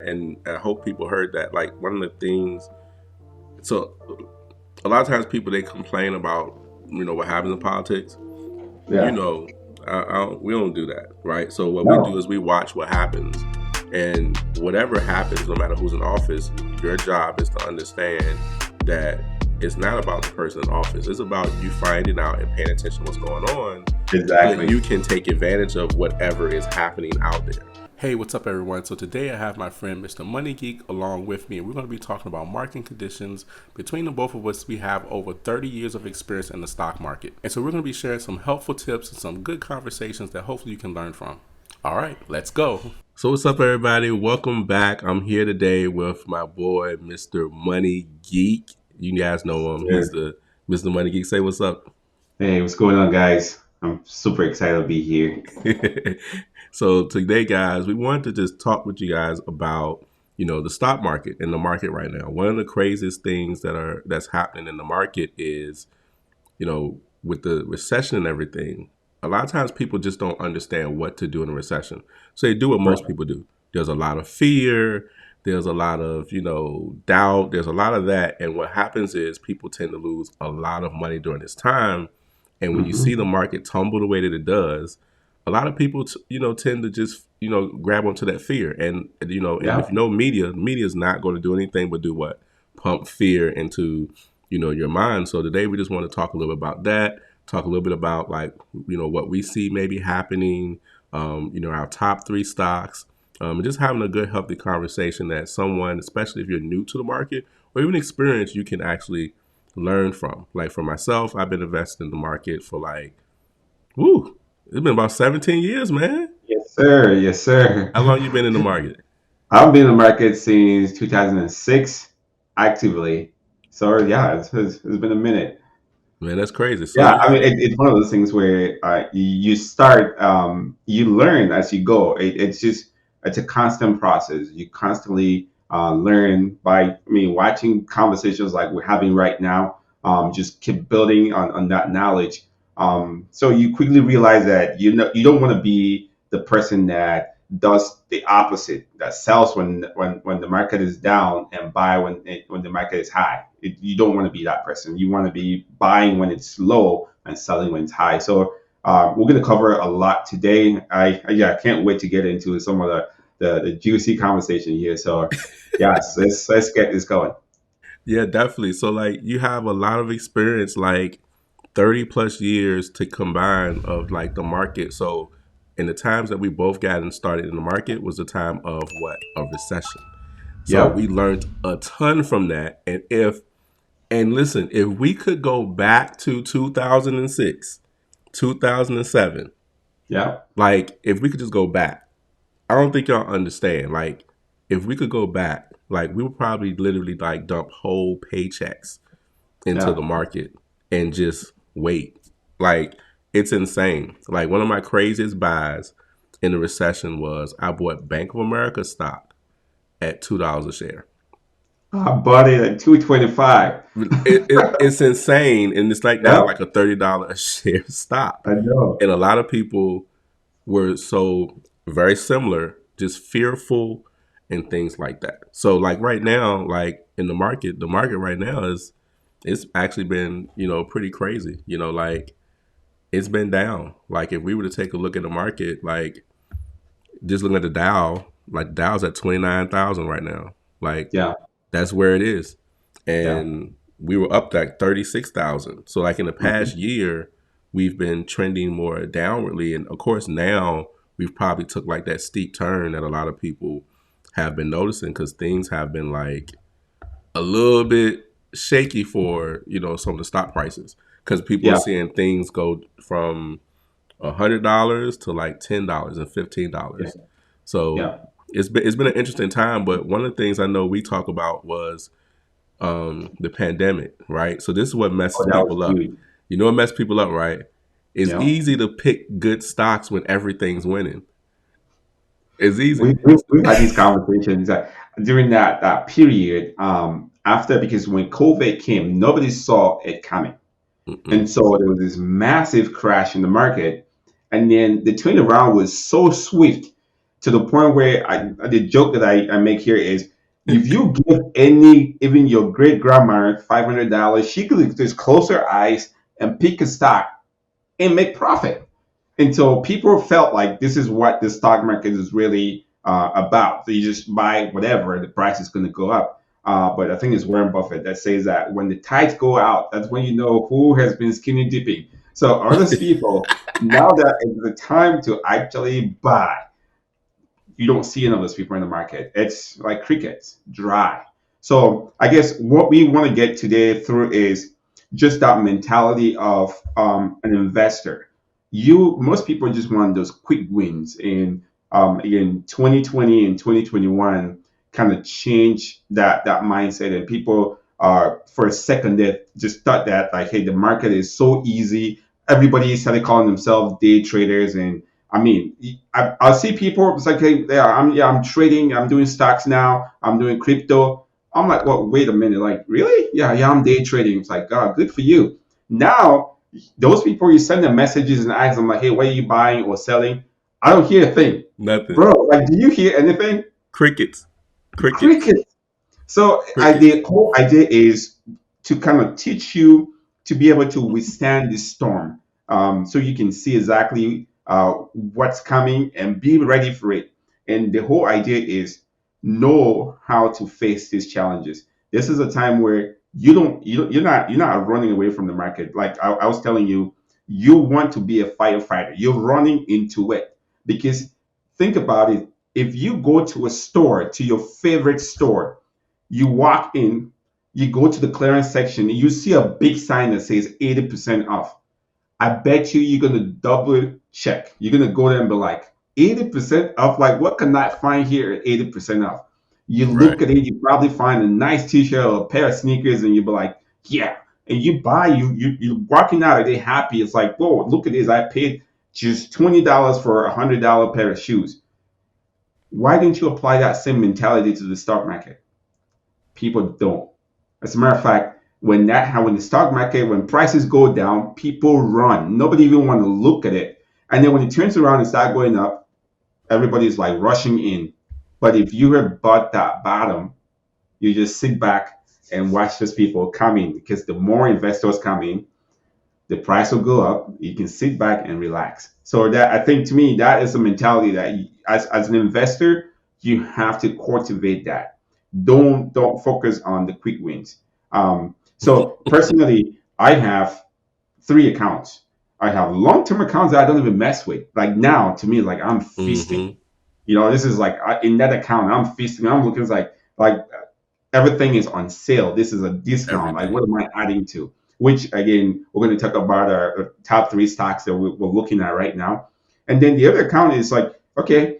and I hope people heard that. Like one of the things, so a lot of times people they complain about what happens in politics. You Yeah. know, we don't do that, right? So what we do No. is we watch what happens, and whatever happens, no matter who's in office, your job is to understand that it's not about the person in office. It's about you finding out and paying attention to what's going on, so that Exactly. you can take advantage of whatever is happening out there. Hey, what's up, everyone? So today I have my friend Mr. Money Geek along with me, and we're going to be talking about market conditions. Between the both of us, we have over 30 years of experience in the stock market. And so we're going to be sharing some helpful tips and some good conversations that hopefully you can learn from. All right, let's go. So what's up, everybody? Welcome back. I'm here today with my boy, Mr. Money Geek. You guys know him. He's Sure. the Mr. Money Geek. Say what's up. Hey, what's going on, guys? I'm super excited to be here. So today, guys, we wanted to just talk with you guys about the stock market and the market right now. One of the craziest things that's happening in the market is with the recession and everything. A lot of times people just don't understand what to do in a recession, so they do what Right. most people do. There's a lot of fear. There's a lot of doubt. There's a lot of that, and what happens is people tend to lose a lot of money during this time. And when you see the Hmm. market tumble the way that it does, a lot of people, tend to just, grab onto that fear. And if Yeah. media is not going to do anything but do what? Pump fear into, your mind. So today we just want to talk a little bit about that, talk a little bit about like, what we see maybe happening, our top three stocks, and just having a good, healthy conversation that someone, especially if you're new to the market or even experienced, you can actually learn from. Like for myself, I've been investing in the market for like, woo, it's been about 17 years, man. Yes, sir. Yes, sir. How long you been in the market? I've been in the market since 2006, actively. So yeah, it's been a minute. Man, that's crazy. So Yeah, you I mean, have, it's one of those things where you start, you learn as you go. It's a constant process. You constantly learn by, I mean, watching conversations like we're having right now. Just keep building on that knowledge. So you quickly realize that you don't want to be the person that does the opposite, that sells when the market is down and buy when the market is high. You don't want to be that person. You want to be buying when it's low and selling when it's high. So we're going to cover a lot today. Yeah, I can't wait to get into some of the juicy conversation here. So yes, let's get this going. yeah, definitely. So like you have a lot of experience, like 30 plus years to combine of like the market. So in the times that we both got and started in the market was the time of what? A recession. So we Yep. learned a ton from that. And listen, if we could go back to 2006, 2007, Yep. like if we could just go back, I don't think y'all understand. Like if we could go back, like we would probably literally like dump whole paychecks into the Yeah. market and just wait. Like it's insane. Like one of my craziest buys in the recession was I bought Bank of America stock at $2 a share. I bought it at 225. It's insane, and it's like now Yep. like a $30 a share stock, I know. and a lot of people were so very similar, just fearful and things like that. So like right now, like in the market right now is it's actually been pretty crazy. Like it's been down. Like if we were to take a look at the market, like just looking at the Dow, like Dow's at 29,000 right now. Like Yeah. that's where it is. Yeah. And we were up to like 36,000. So like in the past Mhm. year, we've been trending more downwardly. And of course now we've probably took like that steep turn that a lot of people have been noticing because things have been like a little bit shaky for, some of the stock prices. Because people are Yeah. seeing things go from $100 to like $10 and Yeah. $15. So Yeah. it's been an interesting time. But one of the things I know we talk about was the pandemic, right? So this is what Oh, messes that was people up. huge. You know what messes people up, right? It's Yeah. easy to pick good stocks when everything's winning. It's easy. We've had these conversations during that period after, because when COVID came, nobody saw it coming. And Mm-mm. so there was this massive crash in the market. And then the turnaround was so swift to the point where the joke that I make here is, if you give any, even your great grandma, $500, she could just close her eyes and pick a stock and make profit. And so people felt like this is what the stock market is really about. So you just buy whatever, the price is going to go up. But I think it's Warren Buffett that says that when the tides go out, that's when you know who has been skinny dipping. So honest people, now that is the time to actually buy. You don't see any of those people in the market. It's like crickets, dry. So I guess what we want to get today through is just that mentality of an investor. Most people just want those quick wins. And in 2020 and 2021, kind of change that mindset, and people for a second they just thought that, like, hey, the market is so easy. Everybody started calling themselves day traders, and I mean, I see people. It's like, hey, I'm trading. I'm doing stocks now. I'm doing crypto. I'm like, well, wait a minute. Like, really? Yeah, I'm day trading. It's like, oh, good for you. Now, those people, you send them messages and ask them like, hey, what are you buying or selling? I don't hear a thing, Nothing. bro. Like, do you hear anything? Crickets. Crickets. Cricket. So Crickets. the whole idea is to kind of teach you to be able to withstand this storm, so you can see exactly what's coming and be ready for it. And the whole idea is know how to face these challenges. This is a time where you're not running away from the market. Like I was telling you, you want to be a firefighter. You're running into it because think about it. If you go to a store, to your favorite store, you walk in, you go to the clearance section, and you see a big sign that says 80% off. I bet you're gonna double check. You're gonna go there and be like, 80% off? Like, what can I find here at 80% off? You Right. look at it, you probably find a nice t-shirt or a pair of sneakers, and you'll be like, yeah. And you buy, you're walking out of there happy. It's like, whoa, look at this. I paid just $20 for $100 pair of shoes. Why didn't you apply that same mentality to the stock market? People don't. As a matter of fact, when the stock market, when prices go down, people run. Nobody even want to look at it. And then when it turns around and start going up, everybody's like rushing in. But if you have bought that bottom, you just sit back and watch those people coming, because the more investors come in, the price will go up. You can sit back and relax. So that, I think, to me, that is a mentality that as an investor, you have to cultivate that. Don't focus on the quick wins. So personally, I have three accounts. I have long-term accounts that I don't even mess with. Like now, to me, like I'm feasting. Mm-hmm. This is like in that account, I'm feasting. I'm looking like everything is on sale. This is a discount. Like, what Everything. am I adding to? Which again, we're going to talk about our top three stocks that we're looking at right now. And then the other account is like, okay,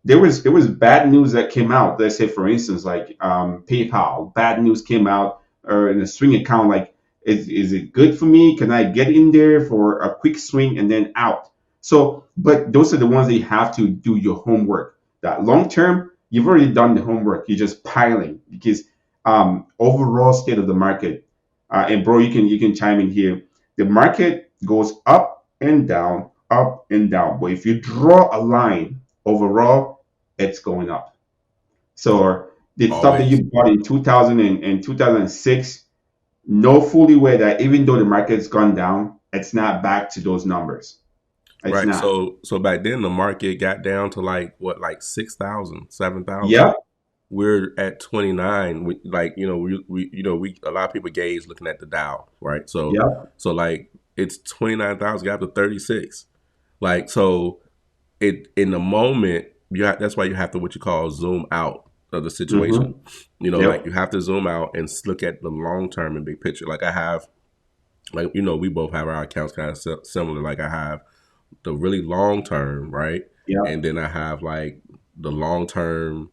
there was bad news that came out. Let's say, for instance, like PayPal, bad news came out, or in a swing account. Like, is it good for me? Can I get in there for a quick swing and then out? So, but those are the ones that you have to do your homework. That long term, you've already done the homework. You're just piling, because overall state of the market. And bro, you can chime in here. The market goes up and down, up and down. But if you draw a line overall, it's going up. So the stuff that Always. you bought in 2000 and 2006, know fully well that even though the market's gone down, it's not back to those numbers. It's Right. not. So back then the market got down to like what, like 6,000, 7,000. Yep. We're at 29. Like, we a lot of people gauge looking at the Dow, right? Yep. So like it's 29,000 got to 36. Like, so it in the moment, that's why you have to, what you call, zoom out of the situation. Mm-hmm. Like Yep. you have to zoom out and look at the long term and big picture. Like I have, like, we both have our accounts kind of similar. Like I have the really long term, right? Yep. And then I have like the long term,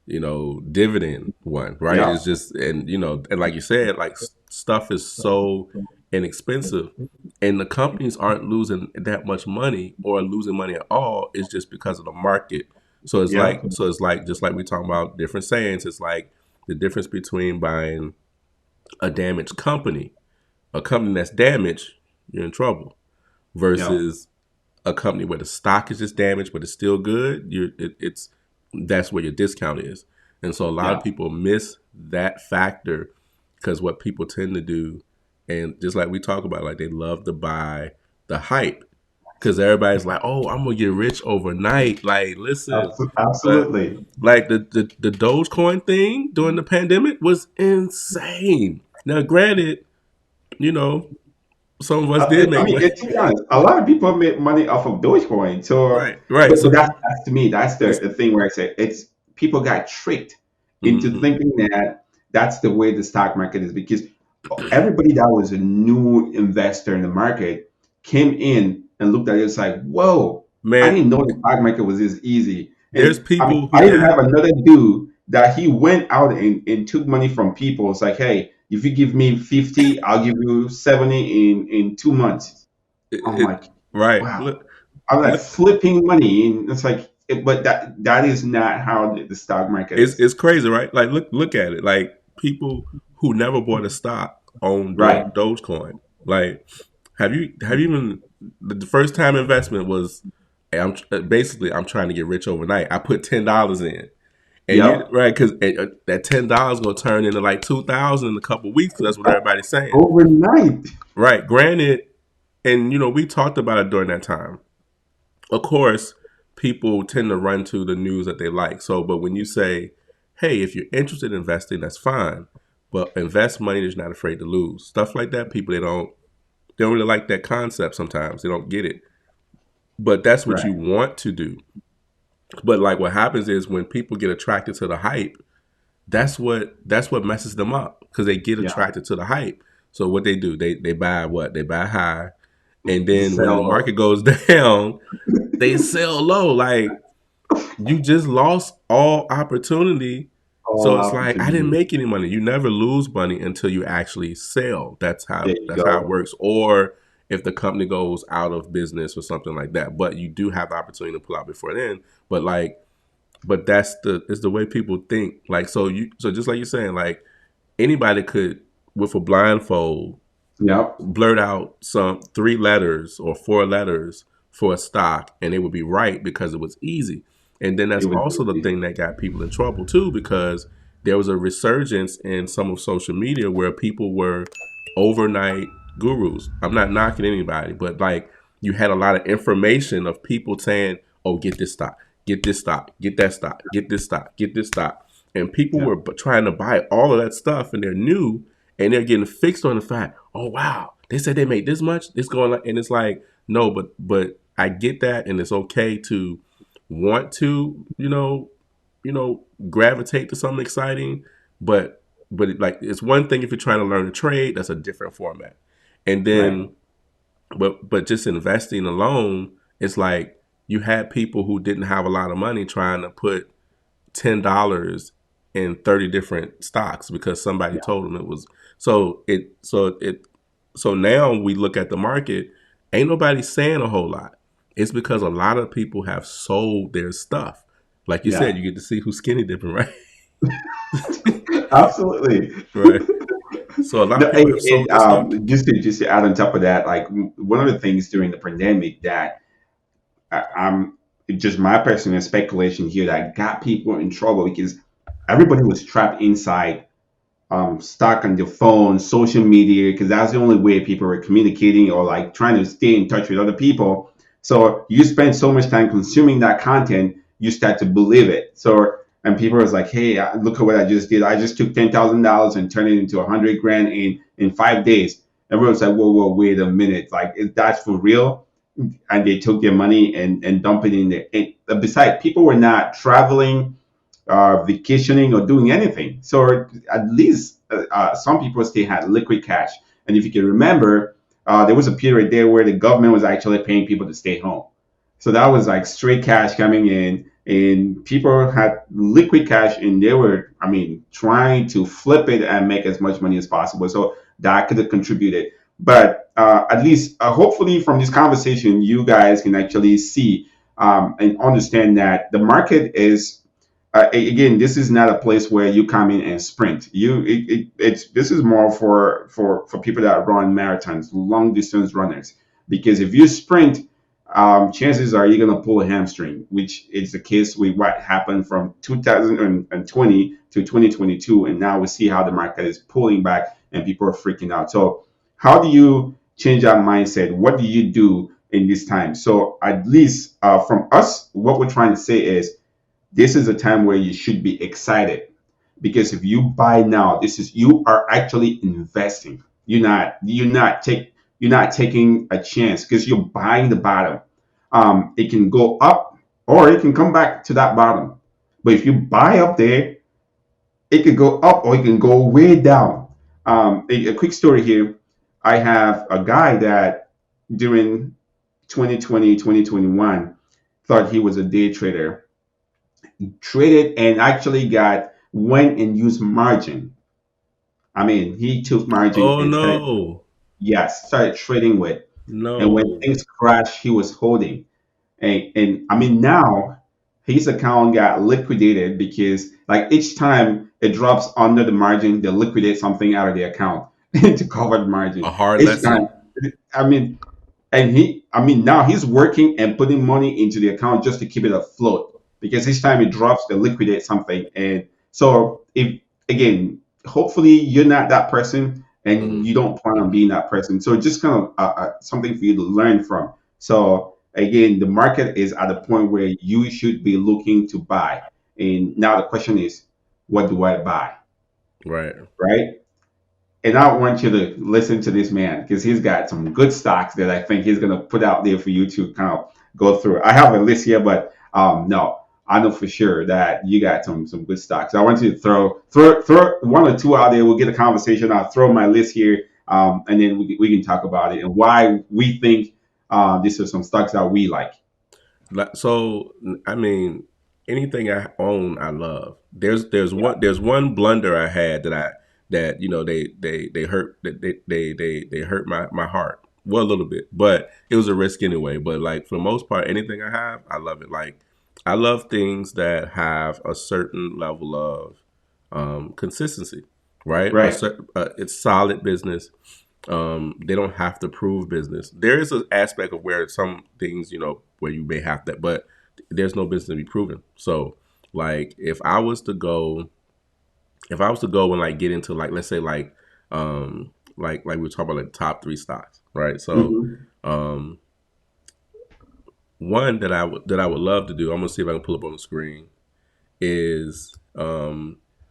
dividend one, right? Yep. It's just, and like you said, like stuff is so inexpensive, and the companies aren't losing that much money or losing money at all. It's just because of the market. Yep. So it's like, just like we talk about different sayings. It's like the difference between buying a damaged company, a company that's damaged, you're in trouble, Yep. versus a company where the stock is just damaged but it's still good, it's that's where your discount is. And so a lot of Yeah. people miss that factor because what people tend to do, and just like we talk about, like they love to buy the hype because everybody's like, "Oh, I'm gonna get rich overnight." Like, listen, but Absolutely. like the Dogecoin thing during the pandemic was insane. Now, granted, you know, some of us did I make mean, money. to be honest, a lot of people make money off of Dogecoin. So, Right, right. but So that's to me, that's it's the thing where I say it's people got tricked into hmm thinking that that's the way the stock market is because everybody that was a new investor in the market came in and looked at it. It's like, whoa, I man, didn't know the stock market was this easy. there's And I mean, people I who even have have another dude that he went out and took money from people. It's like, hey, if you give me 50, I'll give you 70 in 2 months. I'm it like, right. wow. Look, I'm like look. flipping money, and it's like, but that is not how the stock market is. It's crazy, right? Like look at it. Like people who never bought a stock own Right. Dogecoin. Like have you even the first time investment was hey, basically I'm trying to get rich overnight. I put $10 in. And you Yep. right because that $10 gonna turn into like 2,000 in a couple of weeks because that's what everybody's saying. Overnight. Right. Granted, and we talked about it during that time. Of course, people tend to run to the news that they like. So, but when you say, "Hey, if you're interested in investing, that's fine, but invest money that you're not afraid to lose," stuff like that, people they don't really like that concept. Sometimes they don't get it, but that's what you Right. want to do. But like what happens is when people get attracted to the hype, that's what messes them up because they get Yeah. attracted to the hype. So what they do, they buy what they buy high, and then when the Sell market goes down, they sell low. Like you just lost all opportunity. So all it's like I didn't opportunity. make any money. You never lose money until you actually sell. That's how There you that's how it go. works. Or if the company goes out of business or something like that. But you do have the opportunity to pull out before then. But that's the way people think. Like so just like you're saying, like anybody could with a blindfold Yep. blurt out some 3 letters or 4 letters for a stock and it would be right because it was easy. And then It that's was also the easy. thing that got people in trouble too because there was a resurgence in some of social media where people were overnight gurus. I'm not knocking anybody, but like you had a lot of information of people saying, "Oh, get this stock, get this stock, get that stock, get this stock, get this stock." And people Yeah. were trying to buy all of that stuff and they're new and they're getting fixed on the fact, oh wow, they said they made this much, it's going like, and it's like, no, but I get that, and it's okay to want to, gravitate to something exciting, but it's one thing if you're trying to learn a trade, that's a different format, and Right. then but just investing alone, it's like you had people who didn't have a lot of money trying to put $10 in 30 different stocks because somebody Yeah. told them it was so now we look at the market, ain't nobody saying a whole lot. It's because a lot of people have sold their stuff. Like you Yeah. said, you get to see who's skinny dipping, right? Absolutely. Right. So a lot No, of people have sold their stuff. just to add on top of that, like one of the things during the pandemic that I'm just my personal speculation here that got people in trouble because everybody was trapped inside, stuck on their phone, social media, because that's the only way people were communicating or like trying to stay in touch with other people. So you spend so much time consuming that content, you start to believe it. So and people was like, "Hey, look at what I just did! I just took $10,000 and turned it into 100 grand in 5 days." Everyone's like, "Whoa, whoa, wait a minute! Like, is that for real?" And they took their money and dump it in there. And besides, people were not traveling, vacationing, or doing anything. So at least some people still had liquid cash. And if you can remember, there was a period there where the government was actually paying people to stay home. So that was like straight cash coming in, and people had liquid cash, and they were, I mean, trying to flip it and make as much money as possible. So that could have contributed. But at least, hopefully, from this conversation, you guys can actually see and understand that the market is again, this is not a place where you come in and sprint. It's this is more for people that run marathons, long distance runners. Because if you sprint, chances are you're gonna pull a hamstring, which is the case with what happened from 2020 to 2022, and now we see how the market is pulling back and people are freaking out. So, how do you change that mindset? What do you do in this time? So, at least from us, what we're trying to say is this is a time where you should be excited because if you buy now, this is you are actually investing. You're not taking a chance because you're buying the bottom. It can go up or it can come back to that bottom. But if you buy up there, it could go up or it can go way down. A quick story here. I have a guy that during 2020, 2021 thought he was a day trader, traded and actually got went and used margin. I mean, he took margin Oh and started, no, yes, started trading with. And when no, things crashed, he was holding. And I mean, now his account got liquidated because, like, each time it drops under the margin, they liquidate something out of the account to cover the a margin. hard Each time, lesson. I mean, I mean, now he's working and putting money into the account just to keep it afloat because each time it drops, they liquidate something. And so, if again, hopefully you're not that person and Hmm. you don't plan on being that person. So, just kind of something for you to learn from. So, again, the market is at a point where you should be looking to buy. And now the question is, what do I buy? Right. Right? And I want you to listen to this man because he's got some good stocks that I think he's going to put out there for you to kind of go through. I have a list here, but no, I know for sure that you got some good stocks. I want you to throw one or two out there. We'll get a conversation. I'll throw my list here, and then we can talk about it and why we think these are some stocks that we like. So I mean, anything I own, I love. There's one blunder I had that they hurt they hurt my heart. Well, a little bit, but it was a risk anyway. But like for the most part, anything I have, I love it. Like I love things that have a certain level of consistency, right? Right. It's solid business. They don't have to prove business. There is an aspect of where some things, where you may have that, but there's no business to be proven. So, like, if I was to go and like get into like, let's say like we were talking about like top three stocks, right? So, Hmm. um, one that I would love to do, I'm gonna see if I can pull up on the screen, is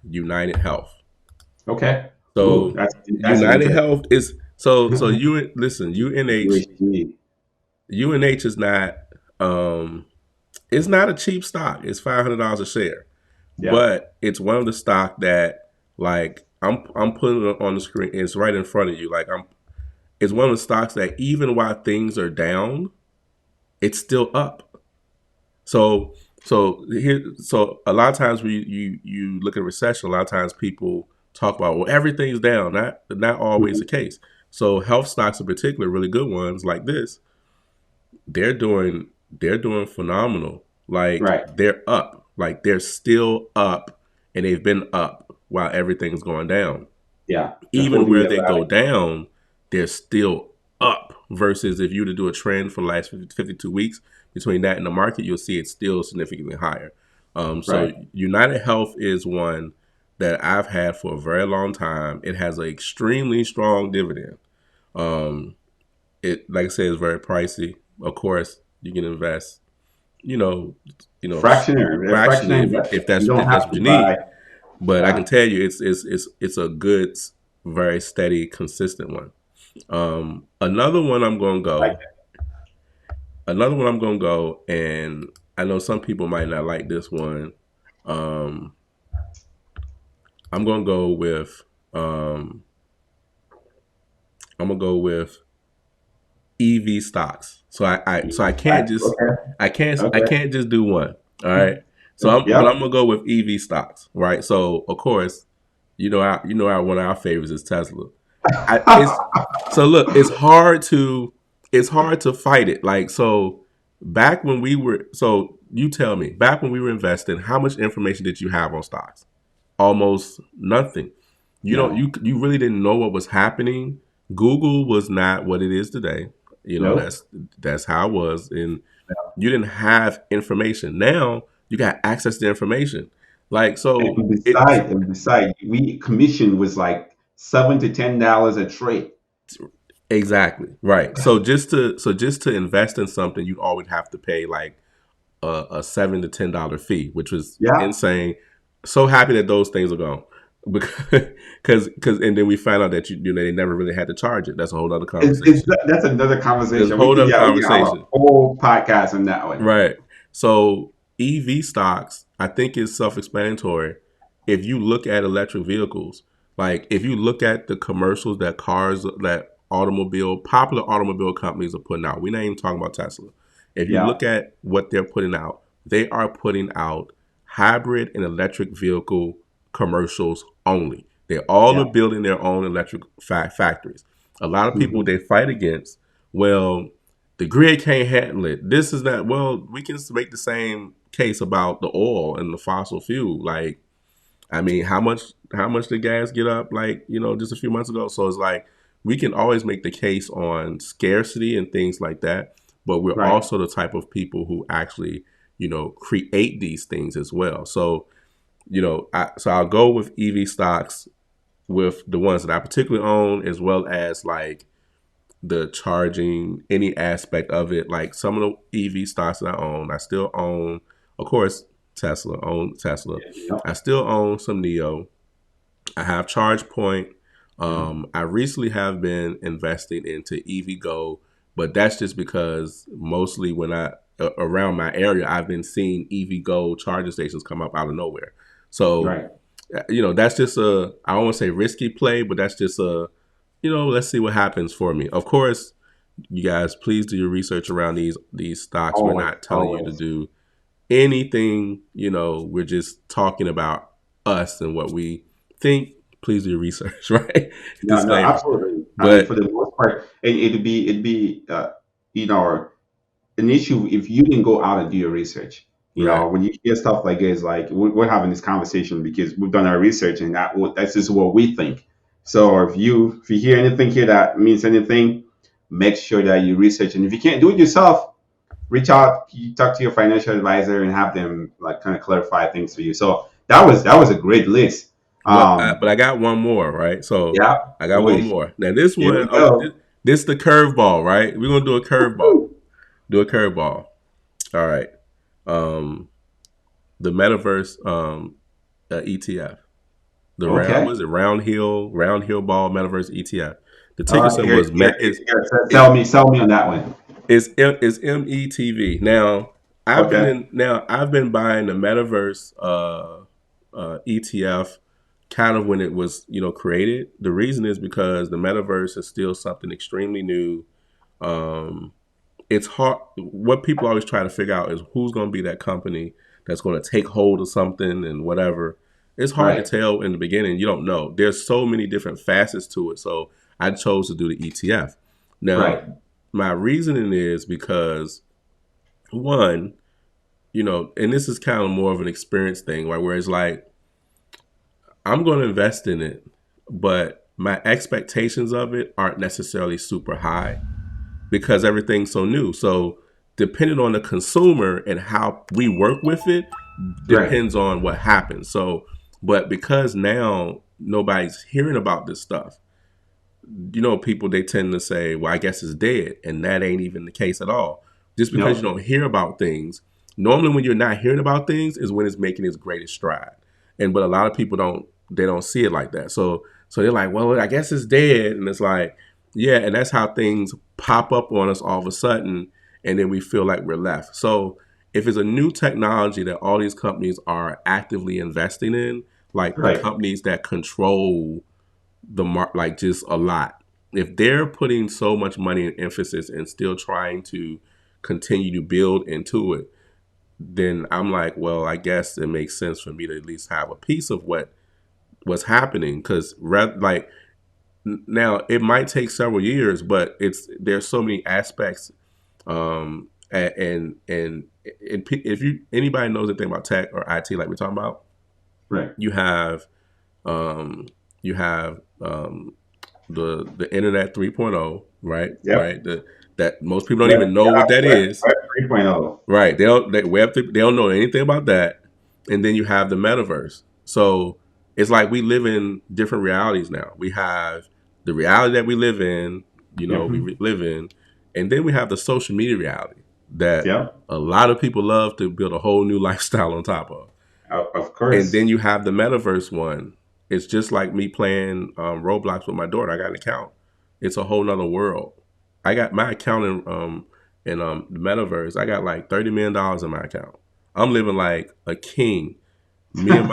United Health. Okay. Ooh, So that's an United interesting. Health is so you listen, UHG. UNH is not um it's not a cheap stock. It's $500 a share. Yeah. But it's one of the stock that like I'm putting it on the screen. It's right in front of you. Like I'm it's one of the stocks that even while things are down, it's still up. So so a lot of times when you look at recession, a lot of times people talk about well everything's down. Not always the Mhm. case. So health stocks in particular, really good ones like this, they're doing phenomenal. Like Right. they're up. Like they're still up and they've been up while everything's going down. Yeah. They're Even holding where their they go value. down, they're still up versus if you were to do a trend for the last 52 weeks between that and the market, you'll see it's still significantly higher. So Right. United Health is one that I've had for a very long time. It has an extremely strong dividend. Um, it like I said, is very pricey. Of course, you can invest, you know, Fractionary. A fractionally fractionary if investment. if You that's don't if that's have what to you buy. need. But I can Yeah. tell you, it's a good, very steady, consistent one. Another one I'm gonna Like go. Another one I'm gonna go, and I know some people might not like this one. Um, I'm gonna go with. Um, I'm gonna go with EV stocks. So I can't that. just Okay. I Okay. can't just do one. All right. But I'm Yep. gonna go with EV stocks. Right. So of course, our one of our favorites is Tesla. It's so look, it's hard to fight it. Like so, back when we were so you tell me back when we were investing, how much information did you have on stocks? Almost nothing. You don't No. you really didn't know what was happening. Google was not what it is today. You know, Nope. that's how it was. And you didn't have information. Now you got access to information. Like so And it's beside, we commission was like $7 to $10 a trade. exactly right. So just to invest in something, you always have to pay like a $7 to $10 fee, which was Yeah, insane. So happy that those things are gone. Because and then we found out that they never really had to charge it. That's a whole other conversation. that's another It's a conversation. whole other We can have a conversation. whole podcast on that one. Right. So EV stocks, I think is self-explanatory. If you look at electric vehicles, like if you look at the commercials that popular automobile companies are putting out, we're not even talking about Tesla. If you Yeah, look at what they're putting out, they are putting out hybrid and electric vehicle commercials only. They all yeah. are building their own electric factories. A lot of people Hmm. they fight against, well, the grid can't handle it. This is that. Well, we can make the same case about the oil and the fossil fuel. Like, I mean, how much did gas get up? Like, just a few months ago. So it's like we can always make the case on scarcity and things like that. But we're Right. also the type of people who actually, create these things as well. So, so I'll go with EV stocks with the ones that I particularly own, as well as like the charging, any aspect of it. Like some of the EV stocks that I own, I still own, of course, own Tesla. Yeah. I still own some Neo. I have ChargePoint. Yeah. I recently have been investing into EVgo, but that's just because mostly when around my area, I've been seeing EVgo charging stations come up out of nowhere. So, Right. that's just I don't want to say risky play, but that's just let's see what happens for me. Of course, you guys, please do your research around these stocks. We're Always, not telling you to always. do anything. We're just talking about us and what we think. Please do your research, right? No, no, Disclaimer. absolutely. I mean, for But the most part, and it'd be you know an issue if you didn't go out and do your research. right, When you hear stuff like this, like we're having this conversation because we've done our research and that's just what we think. So if you hear anything here that means anything, make sure that you research. And if you can't do it yourself, reach out, you talk to your financial advisor and have them like kind of clarify things for you. So that was a great list. but I got one more, right? So Yeah, I got one boy, more. Now this here we one, go. this the curveball, right? We're gonna do a curveball. Woo. Do a curveball. All right. Um, the metaverse ETF. The round Okay. was it round hill ball metaverse ETF. The All ticker right. symbol is Sell is me on that one. is METV. Now Okay. I've been buying the metaverse ETF kind of when it was created. The reason is because the metaverse is still something extremely new. Um, it's hard. What people always try to figure out is who's going to be that company that's going to take hold of something and whatever. It's hard to Right. tell in the beginning. You don't know. There's so many different facets to it. So I chose to do the ETF. Now, Right. my reasoning is because one, and this is kind of more of an experience thing, right? Where it's like I'm going to invest in it, but my expectations of it aren't necessarily super high because everything's so new. So depending on the consumer and how we work with it Right. depends on what happens. So, but because now nobody's hearing about this stuff, people they tend to say, "Well, I guess it's dead," and that ain't even the case at all. Just because you No. don't hear about things, normally when you're not hearing about things is when it's making its greatest stride. And but a lot of people don't see it like that. So they're like, "Well, I guess it's dead," and it's like, yeah, and that's how things pop up on us all of a sudden, and then we feel like we're left. So if it's a new technology that all these companies are actively investing in, like the Right. companies that control like just a lot. If they're putting so much money and emphasis and still trying to continue to build into it, then I'm like, well, I guess it makes sense for me to at least have a piece of what's happening. Because like now, it might take several years, but there's so many aspects. And if you anybody knows anything about tech or IT, like we're talking about, Right. you have um, you have the internet 3.0, right? Yep. Right. that most people don't Web, even know yeah, what that is. Web 3.0. Right. They don't know anything about that. And then you have the metaverse. So it's like we live in different realities now. We have the reality that we live in, Yep. live in, and then we have the social media reality that Yep. a lot of people love to build a whole new lifestyle on top of. Of And then course. you have the metaverse one. It's just like me playing Roblox with my daughter. I got an account. It's a whole nother world. I got my account in the metaverse. I got like $30 million in my account. I'm living like a king. Me and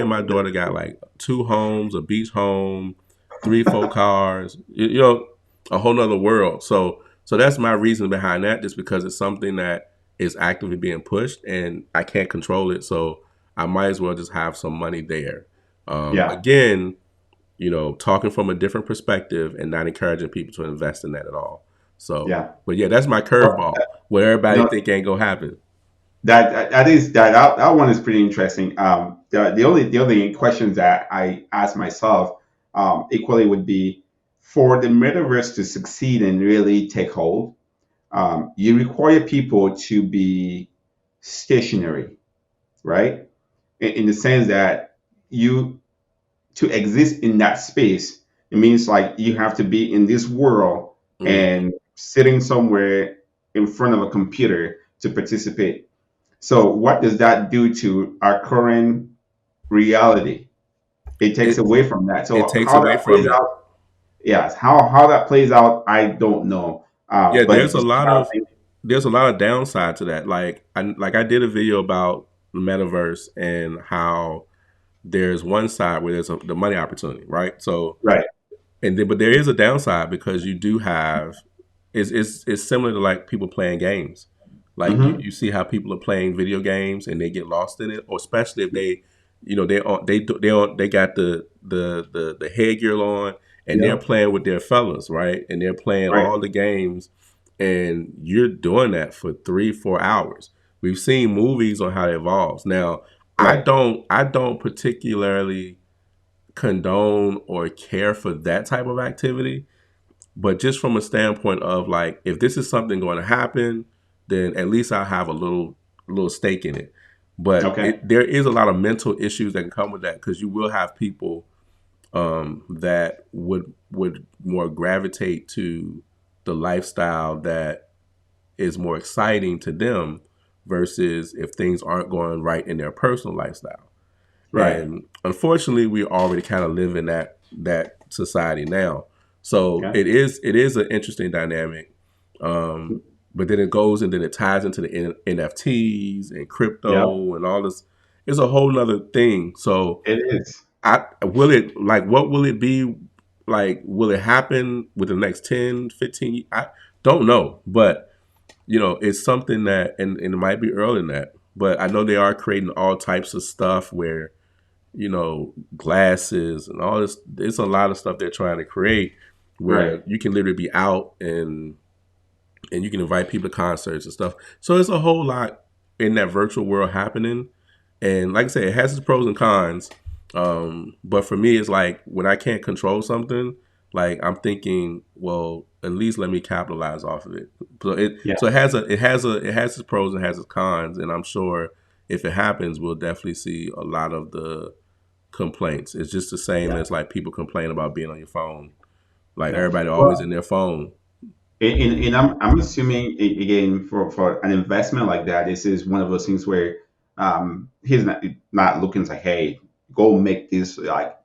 my daughter got like two homes, a beach home, three, four cars. A whole nother world. So that's my reason behind that. Just because it's something that is actively being pushed, and I can't control it. So I might as well just have some money there. Yeah. Again, talking from a different perspective and not encouraging people to invest in that at all. So, Yeah. but yeah, that's my Well, curveball. What everybody no, think ain't gonna happen. that one is pretty interesting. The only questions that I ask myself equally would be for the metaverse to succeed and really take hold. You require people to be stationary, right? In the sense that you to exist in that space, it means like you have to be in this world Hmm. and sitting somewhere in front of a computer to participate. So, what does that do to our current reality? It takes It away from that. it So, takes how away that plays from it. out, yes, how that plays out, I don't know. Yeah, But you see how things, there's a lot of downside to that. Like I did a video about the metaverse and how there's one side where there's the money opportunity, right? So right? and then, but there is a downside because you do have it's similar to like people playing games. Like Hmm. you see how people are playing video games and they get lost in it, or especially if they, they got the headgear on and they're Yeah, playing with their fellas, right? And they're playing right, all the games, and you're doing that for 3 4 hours. We've seen movies on how it evolves. Now, right. I don't particularly condone or care for that type of activity, but just from a standpoint of like, if this is something going to happen, then at least I'll have a little stake in it. But Okay, there is a lot of mental issues that can come with that because you will have people that would more gravitate to the lifestyle that is more exciting to them versus if things aren't going right in their personal lifestyle. right. And unfortunately, we already kind of live in that society now. So Okay. it is an interesting dynamic. Um, but then it goes and then it ties into the NFTs and Yep, crypto and all this. It's a whole nother thing. So it is. I will it like what will it be like? Will it happen within the next 10, 15? I don't know, but it's something that, and it might be early in that, but I know they are creating all types of stuff where glasses and all this. It's a lot of stuff they're trying to create Right. where you can literally be out and you can invite people to concerts and stuff. So it's a whole lot in that virtual world happening. And like I said, it has its pros and cons. But for me, it's like when I can't control something, like I'm thinking, well, at least let me capitalize off of it. Yeah. So it has its pros and has its cons, and I'm sure if it happens, we'll definitely see a lot of the complaints. It's just the same Yeah. as like people complain about being on your phone. Like Yeah. everybody always Well, in their phone. and I'm assuming again for an investment like that, this is one of those things where he's not looking to, hey, go make this like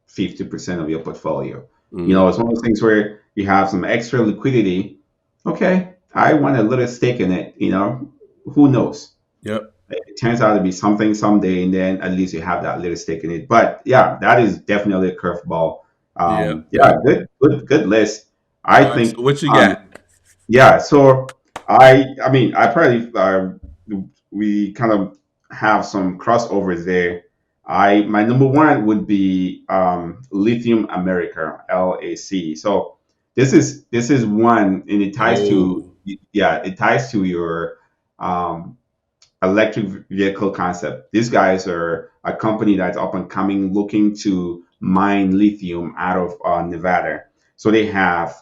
50% of your portfolio. Mm, It's one of those things where you have some extra liquidity. Okay, I want a little stake in it. Who knows? yep. It turns out to be something someday, and then at least you have that little stake in it. But yeah, that is definitely a curveball. Yep. Yeah, Yep. good list. I All right. So think, what you got? yeah. So I mean, I probably we kind of have some crossovers there. My number one would be Lithium America, LAC. So this is one, and it ties to, Oh, yeah, it ties to your um, electric vehicle concept. These guys are a company that's up and coming, looking to mine lithium out of Nevada. So they have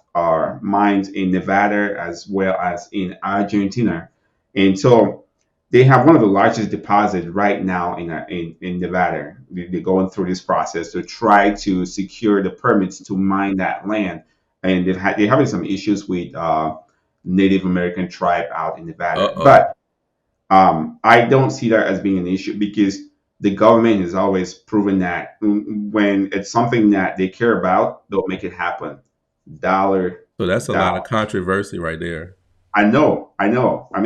mines in Nevada as well as in Argentina, and so they have one of the largest deposits right now in Nevada. They're going through this process to try to secure the permits to mine that land, and they're having some issues with Native American tribe out in Nevada. Uh-oh. But I don't see that as being an issue because the government has always proven that when it's something that they care about, they'll make it happen. Dollar, So that's a lot of dollar. controversy right there. I know, I know. I'm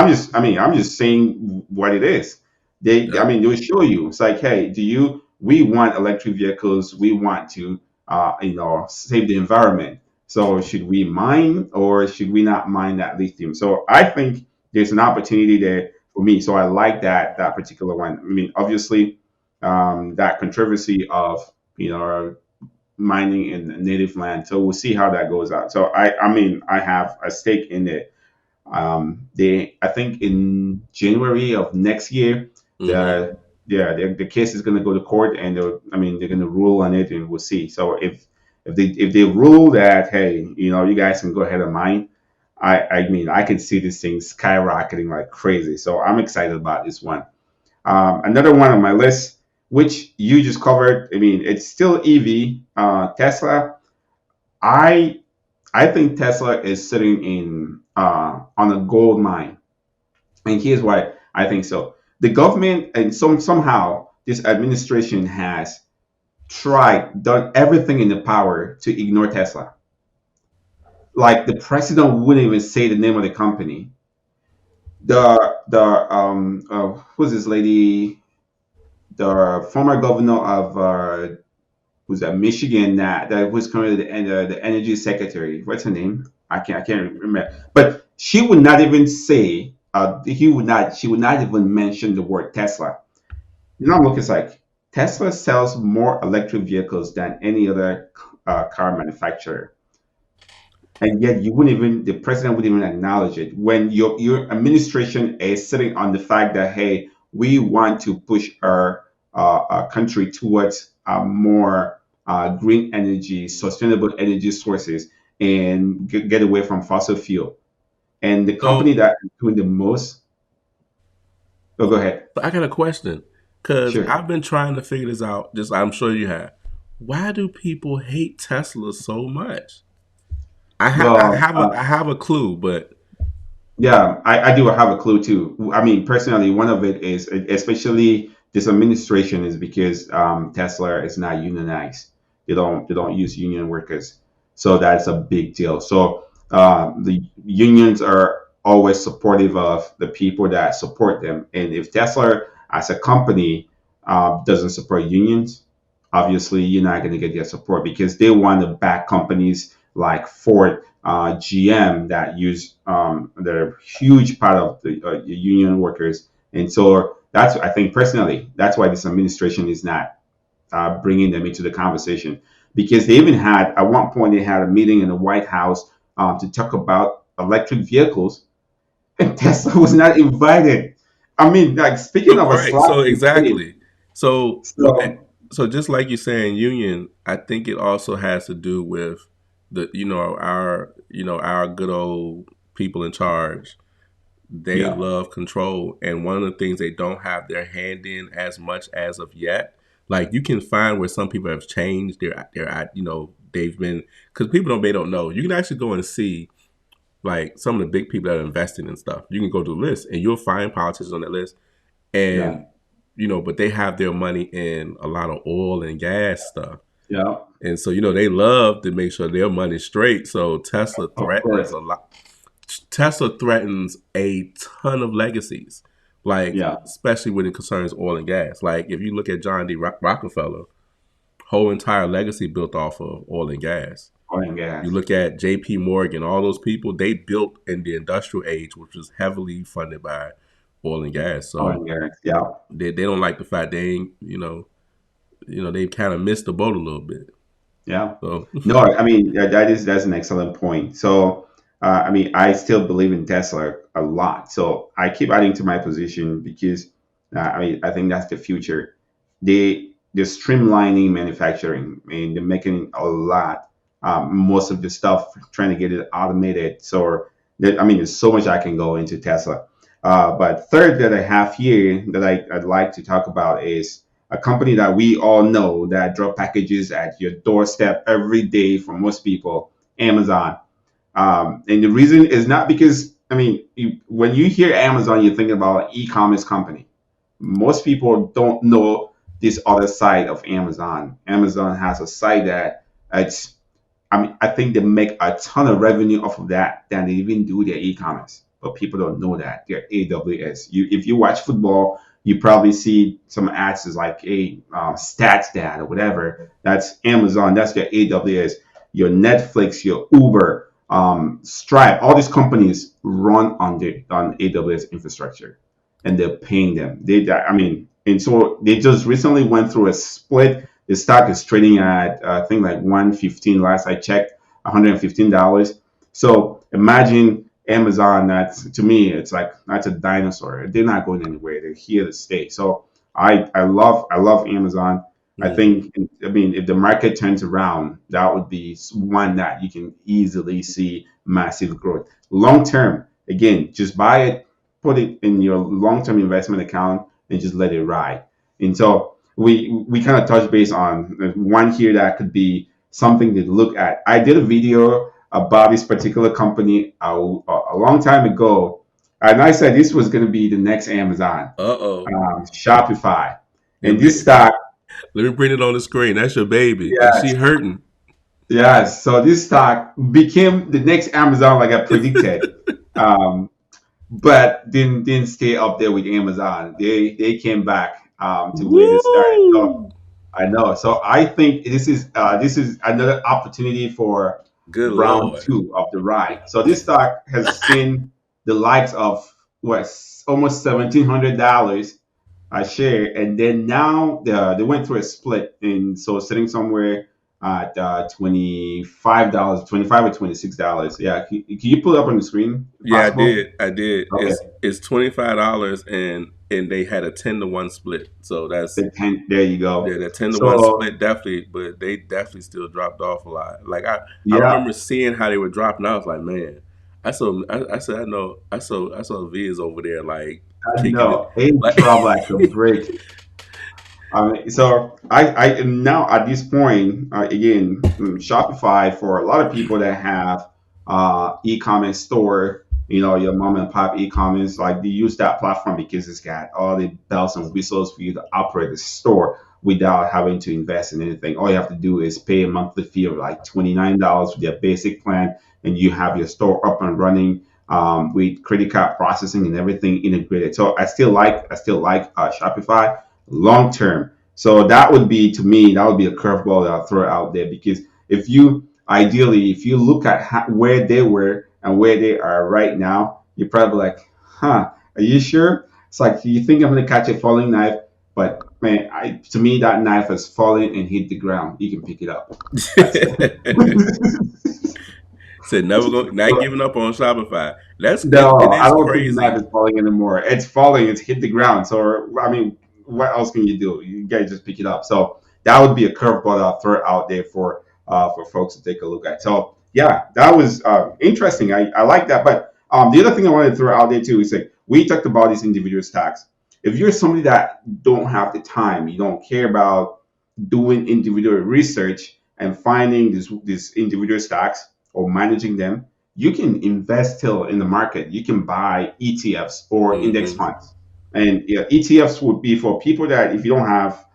just saying what it is. I Yep. mean, they'll show you. It's like, hey, we want electric vehicles. We want to, save the environment. So should we mine or should we not mine that lithium? So I think there's an opportunity there for me. So I like that particular one. I mean, obviously, that controversy of, mining in native land. So we'll see how that goes out. So I mean, I have a stake in it. I think in January of next year, Hmm. the the case is going to go to court, and they're going to rule on it, and we'll see. So if they rule that, hey, you guys can go ahead and mine, I mean, I can see this thing skyrocketing like crazy. So I'm excited about this one. Another one on my list, which you just covered. I mean, it's still EV. Tesla. I I think Tesla is sitting in on a gold mine, and here's why I think so. The government and somehow this administration has done everything in the power to ignore Tesla. Like the president wouldn't even say the name of the company. Who's this lady? The former governor of who's that Michigan that was currently the energy secretary. What's her name? I can't remember. But she would not even say she would not even mention the word Tesla. Now look, it's like Tesla sells more electric vehicles than any other car manufacturer, and yet you wouldn't even the president wouldn't even acknowledge it when your administration is sitting on the fact that, hey, we want to push our country towards more green energy, sustainable energy sources, and get away from fossil fuel. And the company So, that is doing the most. Oh, go ahead. I got a question because Sure. I've been trying to figure this out. Just I'm sure you have. Why do people hate Tesla so much? Well, I have a clue, but yeah, I do have a clue too. I mean, personally, one of it is, especially this administration, is because Tesla is not unionized. They don't use union workers, so that's a big deal. So the unions are always supportive of the people that support them, and if Tesla as a company doesn't support unions, obviously you're not going to get their support because they want to back companies like Ford, GM that use they're a huge part of the union workers, and so that's I think personally that's why this administration is not bringing them into the conversation because they even had at one point they had a meeting in the White House to talk about electric vehicles, and Tesla was not invited. I mean, like speaking of a right. slap So in the face. exactly. So So so just like you're saying, union. I think it also has to do with the our good old people in charge. They yeah, love control, and one of the things they don't have their hand in as much as of yet. Like you can find where some people have changed their they've been because people don't know. You can actually go and see like some of the big people that are investing in stuff. You can go to the list and you'll find politicians on that list, yeah, and but they have their money in a lot of oil and gas stuff. yeah, And so, they love to make sure their money's straight. So of course, Tesla threatens a ton of legacies, like yeah, especially when it concerns oil and gas. Like if you look at John D. Rockefeller, whole entire legacy built off of oil and gas. oil and You gas, look at J.P. Morgan, all those people, they built in the industrial age, which was heavily funded by oil and gas. oil So and gas, yeah. they don't like the fact they ain't, they kind of missed the boat a little bit. Yeah. So No, I mean that's an excellent point. So I mean I still believe in Tesla a lot. So I keep adding to my position because I mean I think that's the future. They're streamlining manufacturing. I mean they're making a lot most of the stuff, trying to get it automated. So I mean, there's so much I can go into Tesla. But third that I have here that I'd like to talk about is a company that we all know that drop packages at your doorstep every day for most people, Amazon. And the reason is not because, I mean, when you hear Amazon, you're thinking about an e-commerce company. Most people don't know this other side of Amazon. Amazon has a side that it's, I mean, I think they make a ton of revenue off of that than they even do their e-commerce. But people don't know that they're AWS. If you watch football, you probably see some ads is like a stats dad or whatever. That's Amazon. That's your AWS. Your Netflix, your Uber, Stripe. All these companies run on AWS infrastructure, and they're paying them. I mean, and so they just recently went through a split. The stock is trading at I think like 115 last I checked, $115. So imagine Amazon. That's to me, it's like that's a dinosaur. They're not going anywhere. They're here to stay. So I love Amazon. I Hmm. think, I mean, if the market turns around, that would be one that you can easily see massive growth. Long term, again, just buy it, put it in your long term investment account, and just let it ride. And so we kind of touch base on one here that could be something to look at. I did a video about this particular company a long time ago, and I said this was going to be the next Amazon, Uh-oh. Shopify, Let and me this stock. let me bring it on the screen. That's your baby. And Yes, she hurting. yes. So this stock became the next Amazon, like I predicted, um, but didn't stay up there with Amazon. They came back to where they started. So Woo! I know. So I think this is another opportunity for Good round Lord. two of the ride. So this stock has seen the likes of what, almost $1,700 a share, and then now they went through a split, and so sitting somewhere at $25, 25 or $26. Yeah, can you pull it up on the screen if Yeah, I possible? did. I did. Okay, It's $25 and they had a 10-to-1 split. So that's there you yeah, go. that 10-to-1 So split definitely, but they definitely still dropped off a lot. Like I yeah, remember seeing how they were dropping. I was like, man, I said I saw Viz over there like I kicking it. know it Like dropped like a brick. I mean, so I am now at this point, again, Shopify, for a lot of people that have e-commerce store, your mom and pop e-commerce, like they use that platform because it's got all the bells and whistles for you to operate the store without having to invest in anything. All you have to do is pay a monthly fee of like $29 for their basic plan, and you have your store up and running, with credit card processing and everything integrated. So I still like Shopify long term. So that would be, to me, that would be a curveball that I'll throw out there, because if you look at where they were and where they are right now, you're probably like, huh, are you sure? It's like you think I'm gonna catch a falling knife, but man, to me that knife has fallen and hit the ground. You can pick it up. That's said never go not giving up on Shopify. It No, I is don't think the knife crazy. is falling anymore. It's falling. It's hit the ground. So I mean, what else can you do? You guys just pick it up. So that would be a curveball that I'll throw out there for folks to take a look at. So yeah, that was interesting. I like that. But the other thing I wanted to throw out there too is, like, we talked about these individual stocks. If you're somebody that don't have the time, you don't care about doing individual research and finding these individual stocks or managing them, you can invest still in the market. You can buy ETFs or index Hmm. funds. And yeah, ETFs would be for people that, if you don't have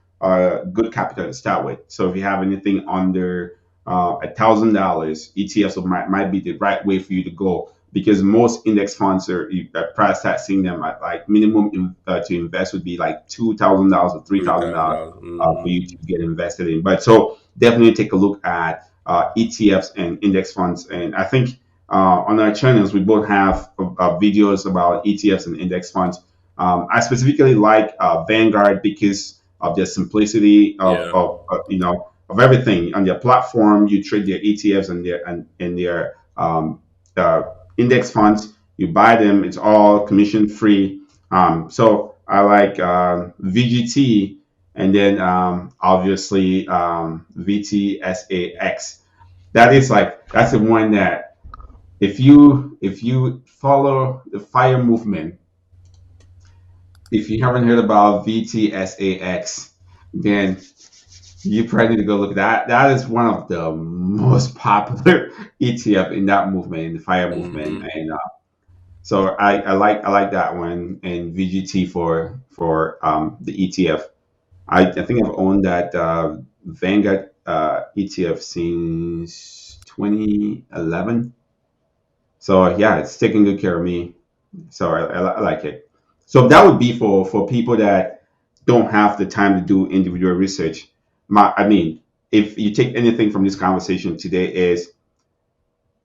good capital to start with. So if you have anything under $1,000, ETFs might be the right way for you to go, because most index funds are, you price start seeing them at like minimum to invest would be like $2,000 or Three $3,000 thousand dollars. for Mm-hmm. you to get invested in. But so definitely take a look at ETFs and index funds. And I think on our channels, we both have videos about ETFs and index funds. I specifically like Vanguard because of their simplicity Yeah. of everything on their platform. You trade their ETFs and their uh, index funds. You buy them; it's all commission free. So I like VGT, and then obviously VTSAX. That is like that's the one that if you follow the fire movement, if you haven't heard about VTSAX, then you probably need to go look at that. That is one of the most popular ETF in that movement, in the fire movement, Hmm. and so I like that one and VGT for the ETF. I think I've owned that Vanguard ETF since 2011. So yeah, it's taking good care of me. So I like it. So that would be for people that don't have the time to do individual research. I mean, if you take anything from this conversation today, is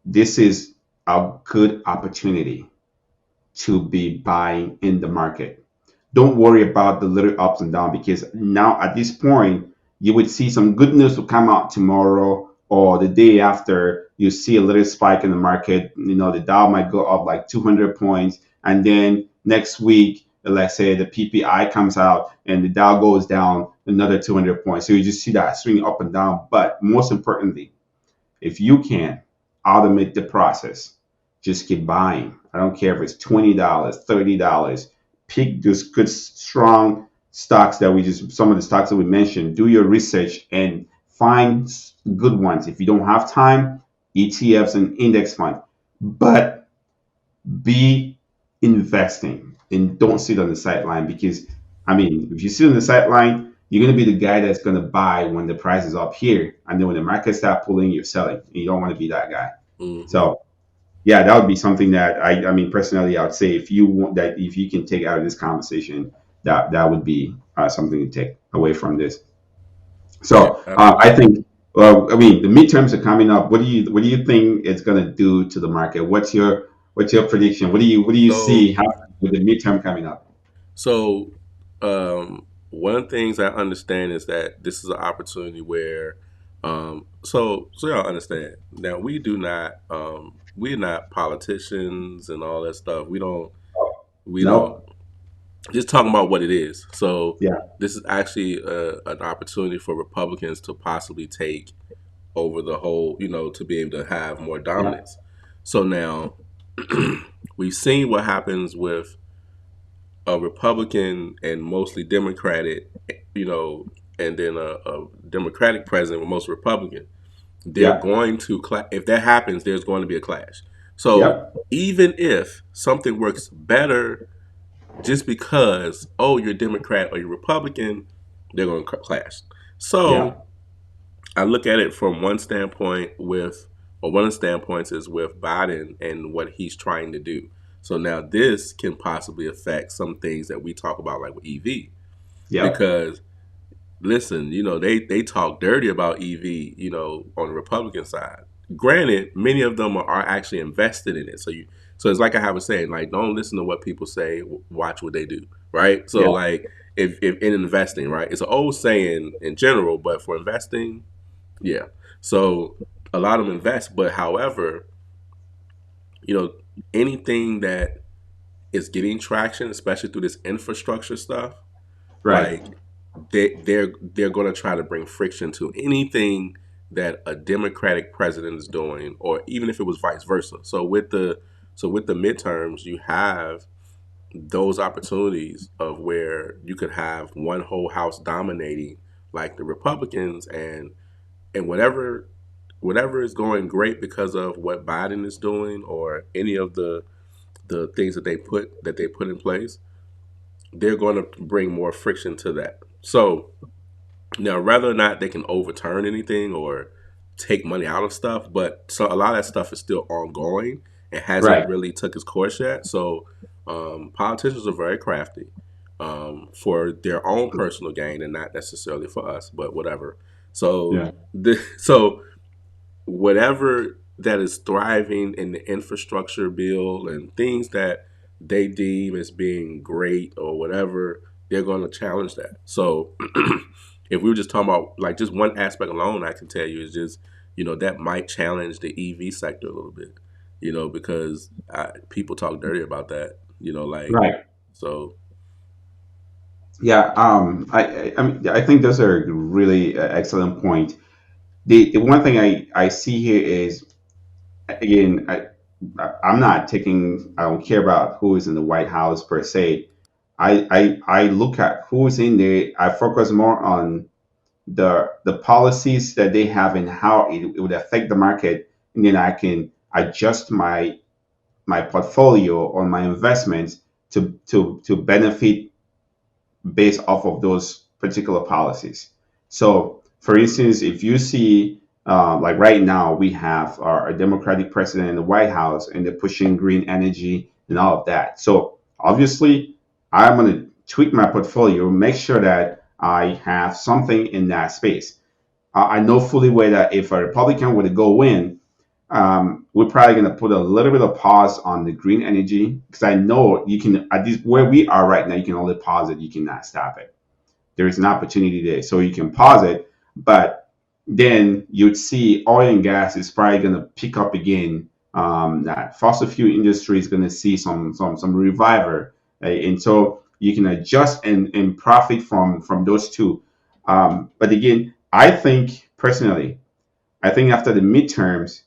this is a good opportunity to be buying in the market. Don't worry about the little ups and downs because now at this point, you would see some good news will come out tomorrow or the day after. You see a little spike in the market. You know, the Dow might go up like 200 points. And then next week, let's say the PPI comes out and the Dow goes down another 200 points. So you just see that swing up and down. But most importantly, if you can automate the process, just keep buying. I don't care if it's $20, $30. Pick those good, strong stocks that we just, some of the stocks that we mentioned. Do your research and find good ones. If you don't have time, ETFs and index fund. But be investing and don't sit on the sideline because, I mean, if you sit on the sideline, you're going to be the guy that's going to buy when the price is up here. And then when the market start pulling, you're selling. And you don't want to be that guy. Hmm. So, yeah, that would be something that I mean, personally, I would say if you want that, if you can take out of this conversation, that would be something to take away from this. Yeah, So, I absolutely. think, I mean, the midterms are coming up. What do you think it's going to do to the market? What's your prediction? What do you So, see happening with the midterm coming up? so one of the things I understand is that this is an opportunity where, so y'all understand. Now we're not politicians and all that stuff. We don't Nope. just talking about what it is. So Yeah. this is actually an opportunity for Republicans to possibly take over the whole, to be able to have more Yeah. dominance. So now we've seen what happens with a Republican and mostly Democratic, you know, and then a Democratic president with most Republican. They're Yeah. going to if that happens, there's going to be a clash. So Yep. even if something works better just because, oh, you're Democrat or you're Republican, they're going to clash. Yeah. So I look at it from one standpoint or one of the standpoints is with Biden and what he's trying to do. So now this can possibly affect some things that we talk about, like with EV, Yep. because listen, they talk dirty about EV, on the Republican side. Granted, many of them are actually invested in it. So it's like I have a saying, like, don't listen to what people say, watch what they do, right? So Yeah. like, if in investing, right, it's an old saying in general, but for investing, yeah. So a lot of them invest, but however, you know, anything that is getting traction, especially through this infrastructure stuff, Right. like they're going to try to bring friction to anything that a Democratic president is doing, or even if it was vice versa. So with the midterms, you have those opportunities of where you could have one whole house dominating, like the Republicans, and whatever is going great because of what Biden is doing or any of the things that they put in place, they're going to bring more friction to that. So now, whether or not they can overturn anything or take money out of stuff, but so a lot of that stuff is still ongoing and hasn't Right. really took its course yet. So politicians are very crafty for their own personal gain and not necessarily for us, but whatever. So Yeah. so whatever that is thriving in the infrastructure bill and things that they deem as being great or whatever, they're going to challenge that. So if we were just talking about like just one aspect alone, I can tell you is just, that might challenge the EV sector a little bit, because people talk dirty about that, like, Right. so. Yeah. I mean, I think those are really excellent point. The one thing I see here is, again, I'm not taking, I don't care about who is in the White House per se. I look at who's in there. I focus more on the policies that they have and how it would affect the market, and then I can adjust my portfolio or my investments to benefit based off of those particular policies. So, for instance, if you see, like right now, we have our Democratic president in the White House, and they're pushing green energy and all of that. So, obviously, I'm going to tweak my portfolio, make sure that I have something in that space. I know fully well that if a Republican were to go in, we're probably going to put a little bit of pause on the green energy, because I know you can, at this where we are right now, you can only pause it, you cannot stop it. There is an opportunity there, so you can pause it, but then you'd see oil and gas is probably going to pick up again. That fossil fuel industry is going to see some reviver, and so you can adjust and profit from those two. But again, I think personally, I think after the midterms,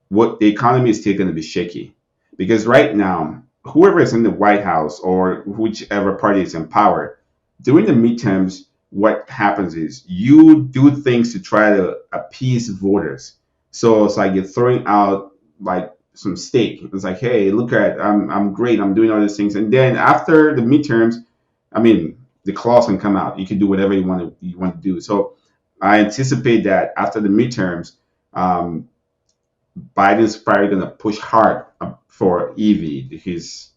what the economy is still going to be shaky, because right now, whoever is in the White House or whichever party is in power during the midterms, what happens is you do things to try to appease voters. So it's like you're throwing out like some steak. It's like, hey, look at, I'm great, I'm doing all these things, and then after the midterms, I mean, the claws can come out. You can do whatever you want to do. So I anticipate that after the midterms, um, Biden's probably going to push hard for EV, his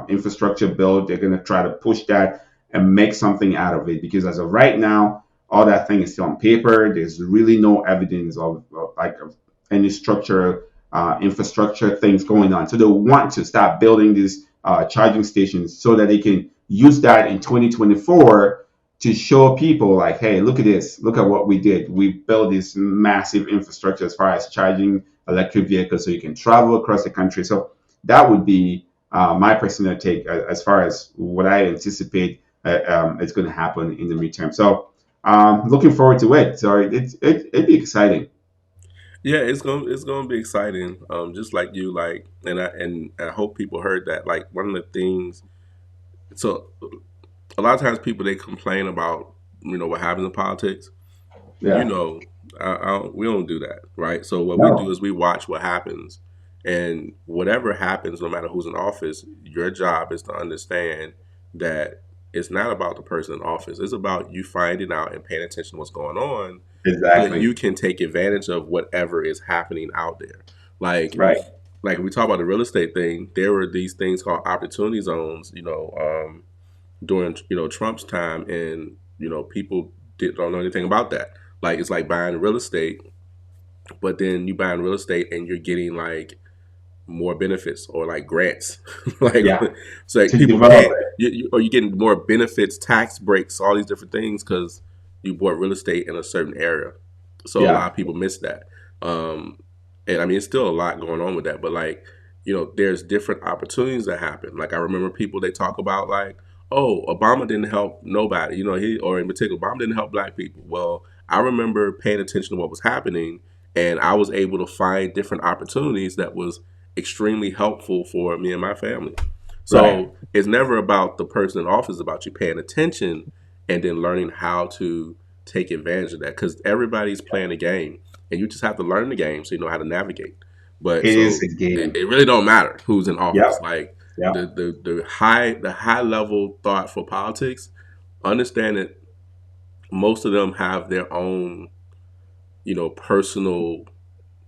infrastructure bill. They're going to try to push that and make something out of it, because as of right now, all that thing is still on paper. There's really no evidence of any structure, infrastructure things going on. So they want to start building these charging stations so that they can use that in 2024 to show people like, hey, look at this, look at what we did. We built this massive infrastructure as far as charging electric vehicles so you can travel across the country. So that would be my personal take as far as what I anticipate is going to happen in the midterm. So looking forward to it. So it'd be exciting. Yeah, it's gonna be exciting. Just like you, like, and I hope people heard that. Like, one of the things. So a lot of times people, they complain about, what happens in politics. you Yeah. know, we don't do that, right? So what we do No. is we watch what happens, and whatever happens, no matter who's in office, your job is to understand that it's not about the person in office. It's about you finding out and paying attention to what's going on, so that Exactly. you can take advantage of whatever is happening out there. Like, Right. like we talk about the real estate thing, there were these things called opportunity zones, during Trump's time, and people don't know anything about that. Like, it's like buying real estate, but then you buying real estate and you're getting like more benefits or like grants, like, Yeah. so like To people develop pay it. or you're getting more benefits, tax breaks, all these different things because you bought real estate in a certain area. So a lot Yeah. of people miss that. Um, and I mean, it's still a lot going on with that, but like, there's different opportunities that happen. Like, I remember people, they talk about like, oh, Obama didn't help nobody, or in particular, Obama didn't help black people. Well, I remember paying attention to what was happening, and I was able to find different opportunities that was extremely helpful for me and my family. Right. So it's never about the person in office; it's about you paying attention and then learning how to take advantage of that. Because everybody's playing a game, and you just have to learn the game so you know how to navigate. But It is so a game. it really don't matter who's in office. Yep. Like, Yep. the high level thought for politics. Understand that most of them have their own personal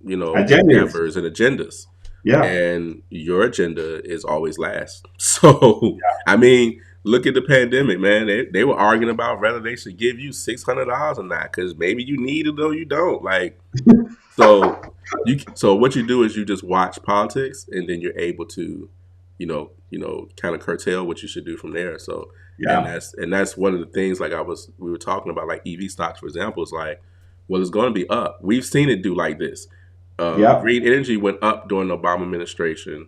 Agendas. endeavors and agendas, Yeah. and your agenda is always last. So, I mean, look at the pandemic, man. They were arguing about whether they should give you $600 or not because maybe you need it or you don't. Like, so so what you do is you just watch politics, and then you're able to, kind of curtail what you should do from there. So, and Yeah. that's one of the things, like we were talking about, like EV stocks, for example, is like, well, it's going to be up. We've seen it do like this. Yep. Green energy went up during the Obama administration.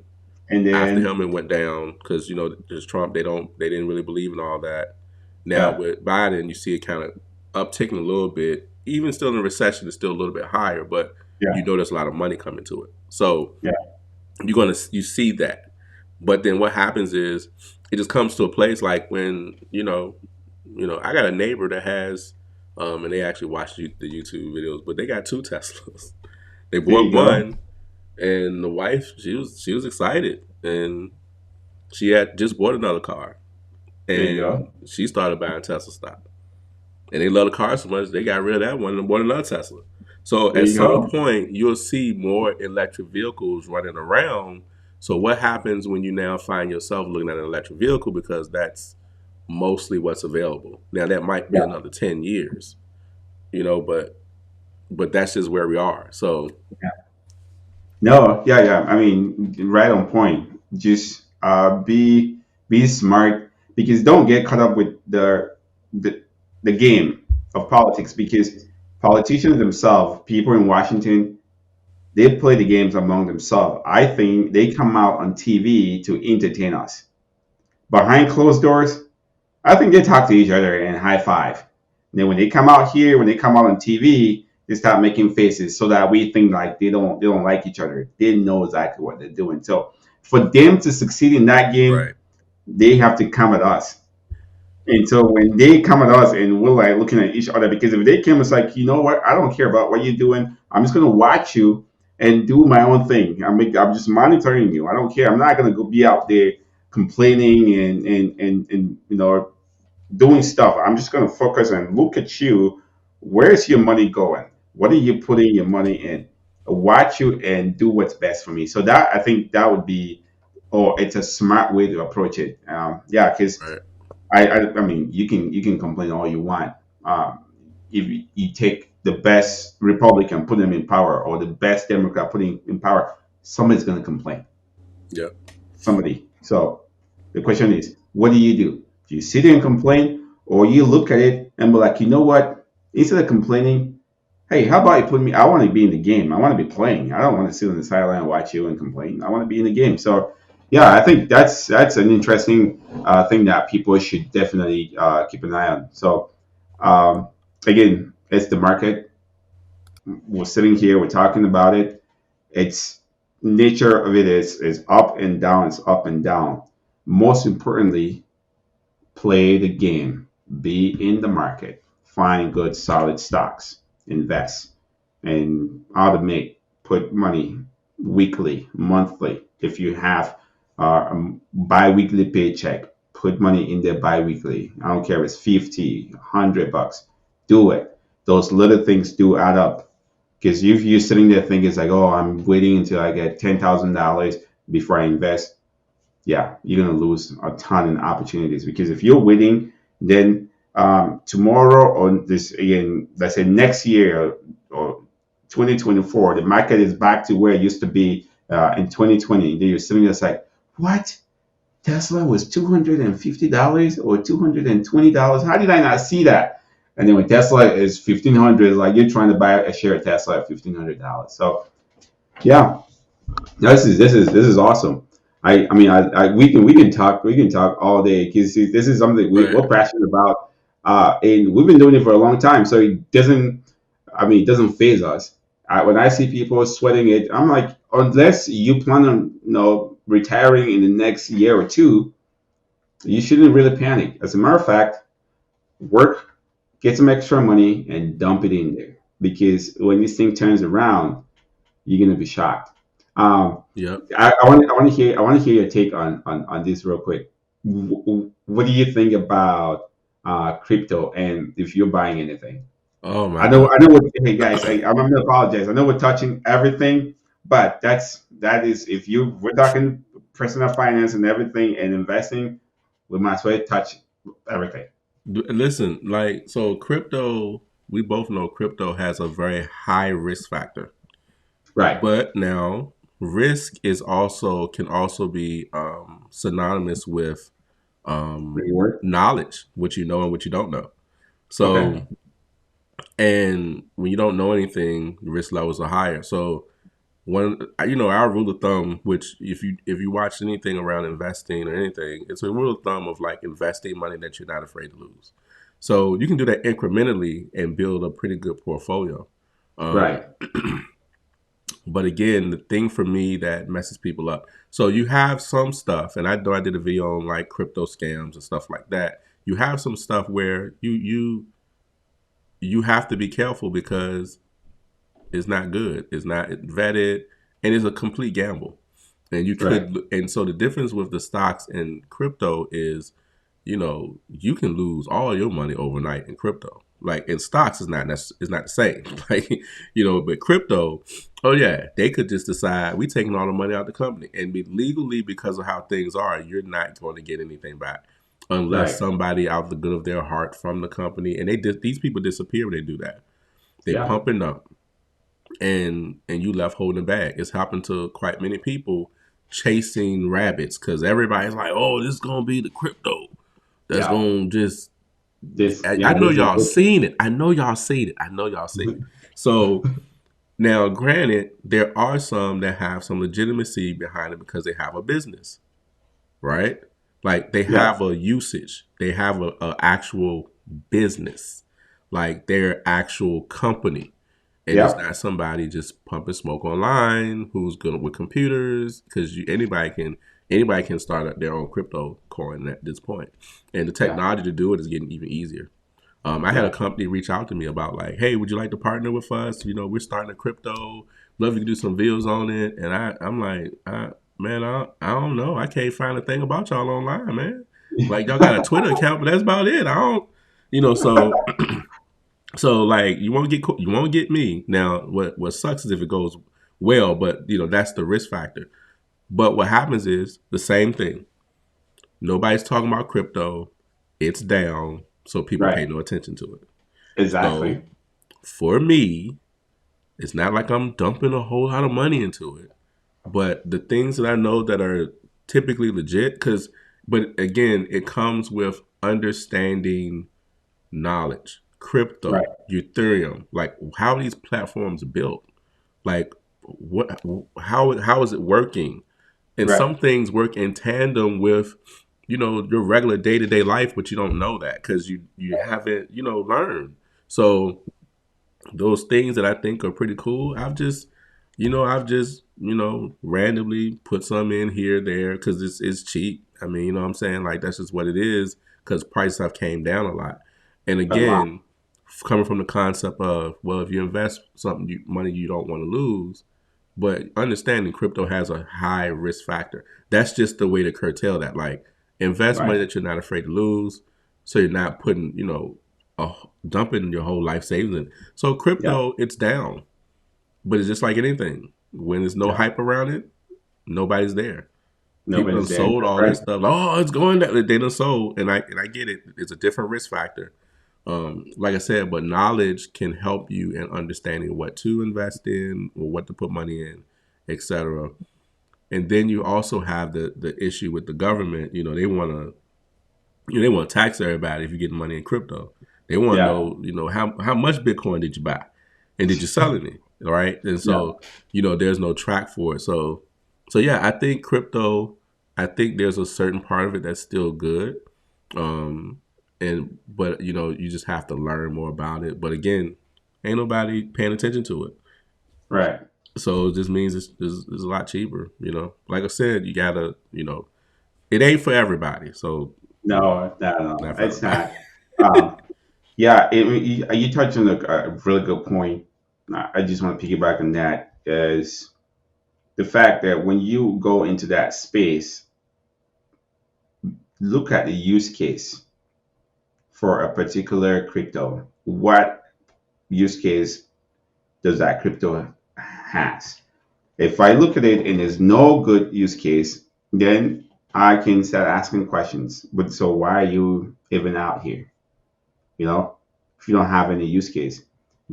And After then, him, it went down because there's Trump. They didn't really believe in all that. Now yeah. with Biden, you see it kind of upticking a little bit, even still in a recession, it's still a little bit higher, but Yeah. you know there's a lot of money coming to it. So Yeah. you see that, but then what happens is it just comes to a place like when I got a neighbor that has, and they actually watch the YouTube videos, but they got two Teslas. They There bought you go. one, and the wife she was excited, and she had just bought another car, There you and go. she started buying Tesla stock. And they love the car so much they got rid of that one and bought another Tesla. So There at you some go. point you'll see more electric vehicles running around. So what happens when you now find yourself looking at an electric vehicle, because that's mostly what's available. Now that might be Yeah. another 10 years, but that's just where we are. So No, yeah, yeah. I mean, right on point. Just be smart because don't get caught up with the the game of politics because politicians themselves, people in Washington, they play the games among themselves. I think they come out on TV to entertain us. Behind closed doors, I think they talk to each other and high five. And then when they come out here, when they come out on TV, they start making faces so that we think like they don't like each other. They know exactly what they're doing. So for them to succeed in that game, right, they have to come at us. And so when they come at us and we're like looking at each other, because if they came, it's like, you know what? I don't care about what you're doing. I'm just gonna watch you and do my own thing. I'm just monitoring you. I don't care. I'm not gonna go be out there complaining and doing stuff. I'm just going to focus and look at you. Where's your money going? What are you putting your money in? Watch you and do what's best for me. So that I think that would be, or it's a smart way to approach it. Yeah, because right, I mean, you can complain all you want. If you take the best Republican, put them in power, or the best Democrat, putting in power, somebody's going to complain. yeah, Somebody. So the question is, what do you do? Do you sit there and complain, or you look at it and be like, you know what? Instead of complaining, hey, how about you put me? I want to be in the game. I want to be playing. I don't want to sit on the sideline and watch you and complain. I want to be in the game. So, yeah, I think that's an interesting thing that people should definitely keep an eye on. So, um, again, it's the market. We're sitting here. We're talking about it. It's nature of it is up and down. It's up and down. Most importantly, play the game, be in the market, find good solid stocks, invest, and automate, put money weekly, monthly. If you have a bi-weekly paycheck, put money in there bi-weekly. I don't care if it's 50, $100, do it. Those little things do add up. Because if you're sitting there thinking it's like, oh, I'm waiting until I get $10,000 before I invest, yeah, you're gonna lose a ton of opportunities because if you're waiting, then tomorrow or this again, let's say next year or 2024, the market is back to where it used to be in 2020. Then you're sitting there it's like, what? Tesla was $250 or $220. How did I not see that? And then when Tesla is 1,500, it's like you're trying to buy a share of Tesla at $1,500. So yeah, no, this is awesome. I mean we can talk all day because this is something we're right. passionate about, and we've been doing it for a long time. So it doesn't, I mean, it doesn't phase us. When I see people sweating it, I'm like, unless you plan on retiring in the next year or two, you shouldn't really panic. As a matter of fact, work, get some extra money, and dump it in there because when this thing turns around, you're gonna be shocked. Um, Yep. I want to hear your take on this real quick. What do you think about crypto and if you're buying anything? Oh my I know god. I know what. Hey guys, I'm gonna apologize. I know we're touching everything, but that is if you we're talking personal finance and everything and investing, we might as well touch everything. Listen, like, so crypto, we both know crypto has a very high risk factor. Right. But now risk is also can also be synonymous with Reward. knowledge, what you know and what you don't know. Okay. So, and when you don't know anything, the risk levels are higher. So, our rule of thumb, which if you watch anything around investing or anything, it's a rule of thumb of like investing money that you're not afraid to lose. So you can do that incrementally and build a pretty good portfolio. Um, Right. but again, the thing for me that messes people up. So you have some stuff, and I know I did a video on like crypto scams and stuff like that. You have some stuff where you have to be careful because it's not good. It's not vetted, and it's a complete gamble. And you Right. could, and so the difference with the stocks and crypto is, you can lose all your money overnight in crypto. Like in stocks, is not the same. Like, but crypto, oh yeah, they could just decide we taking all the money out of the company, and be legally because of how things are, you're not going to get anything back unless Right. somebody out of the good of their heart from the company, and these people disappear when they do that. They Yeah. pumping up, and you left holding the bag. It's happened to quite many people chasing rabbits because everybody's like, "Oh, this is gonna be the crypto that's Yeah. gonna just." This. I Yeah. know This is y'all seen it. I know y'all seen it. I know y'all seen it. So now, granted, there are some that have some legitimacy behind it because they have a business, right? Like they Yeah. have a usage. They have a actual business, like their actual company, and it's Yep. not somebody just pumping smoke online who's good with computers because anybody can start up their own crypto coin at this point, and the Yeah. technology to do it is getting even easier. I had a Yeah. company reach out to me about like, hey, would you like to partner with us? We're starting a crypto. Love you to do some videos on it. And I'm like, man, I don't know. I can't find a thing about y'all online, man. Like y'all got a Twitter account, but that's about it. I don't, so like you won't get me. Now what sucks is if it goes well, but that's the risk factor. But what happens is the same thing. Nobody's talking about crypto. It's down, so people Right. pay no attention to it. So Exactly. for me, it's not like I'm dumping a whole lot of money into it, but the things that I know that are typically legit, but again, it comes with understanding knowledge, Right. crypto, Ethereum, like how are these platforms built, like what, how is it working, and Right. some things work in tandem with your regular day-to-day life, but you don't know that because you haven't learned. So those things that I think are pretty cool, I've just randomly put some in here there because it's cheap. I mean, what I'm saying, like that's just what it is because prices have came down a lot. And A lot. again, coming from the concept of, well, if you invest money you don't want to lose, but understanding crypto has a high risk factor. That's just the way to curtail that. Like invest Right. money that you're not afraid to lose, so you're not putting a, dumping your whole life savings in. So Yeah. crypto, it's down, but it's just like anything. When there's no Yeah. hype around it, nobody's there. People done Nobody's there. sold That's all right. this stuff. Like, oh, it's going down. They done sold, and I get it. It's a different risk factor. Like I said, but knowledge can help you in understanding what to invest in or what to put money in, etc. And then you also have the issue with the government. They want to tax everybody if you get money in crypto. They want to Yeah. know, how much Bitcoin did you buy, and did you sell any, right? And Yeah. so, there's no track for it. So yeah, I think crypto. I think there's a certain part of it that's still good, um, but you just have to learn more about it. But again, ain't nobody paying attention to it. Right. So it just means it's a lot cheaper. Like I said, you gotta, it ain't for everybody. So No. No. No. not for It's everybody. not. Um, yeah. You touched on a really good point. I just want to piggyback on that is the fact that when you go into that space, look at the use case for a particular crypto. What use case does that crypto has? If I look at it and there's no good use case, then I can start asking questions. But so why are you even out here? You know, if you don't have any use case.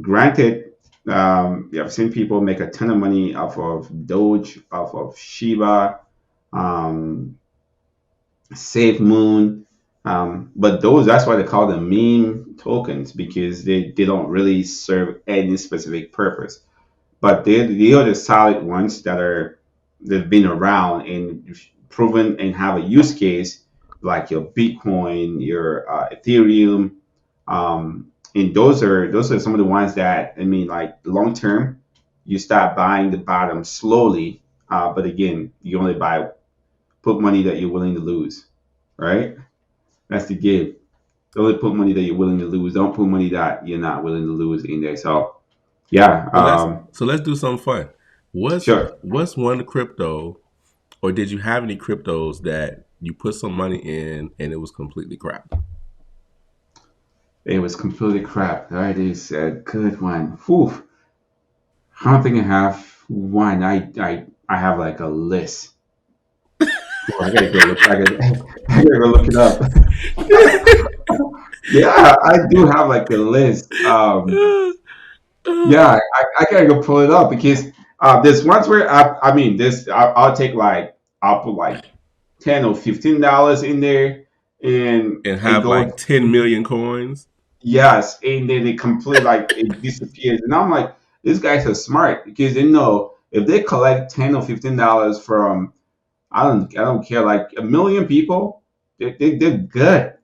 Granted, I've seen people make a ton of money off of Doge, off of Shiba, um, Safe Moon. But those, that's why they call them meme tokens because they don't really serve any specific purpose. But the other solid ones that've been around and proven and have a use case, like your Bitcoin, your Ethereum, And those are some of the ones that, I mean, like long term, you start buying the bottom slowly. But again, you only put money that you're willing to lose, right? That's the give. Only put money that you're willing to lose. Don't put money that you're not willing to lose in there. So yeah, So let's do something fun. What's sure. what's one crypto, or did you have any cryptos that you put some money in and it was completely crap? It was completely crap. That is a good one. Whew. I don't think I have one. I have like a list. Oh, I gotta go look. I gotta go look it up. Yeah, I do have like a list. Yeah, I gotta go pull it up because there's ones where I mean this I'll take like I'll put like $10 or $15 in there, and And it have goes. like 10 million coins. Yes, and then it complete like it disappears, and I'm like, these guys are smart because they know if they collect $10 or $15 from I don't care like a million people, they're good,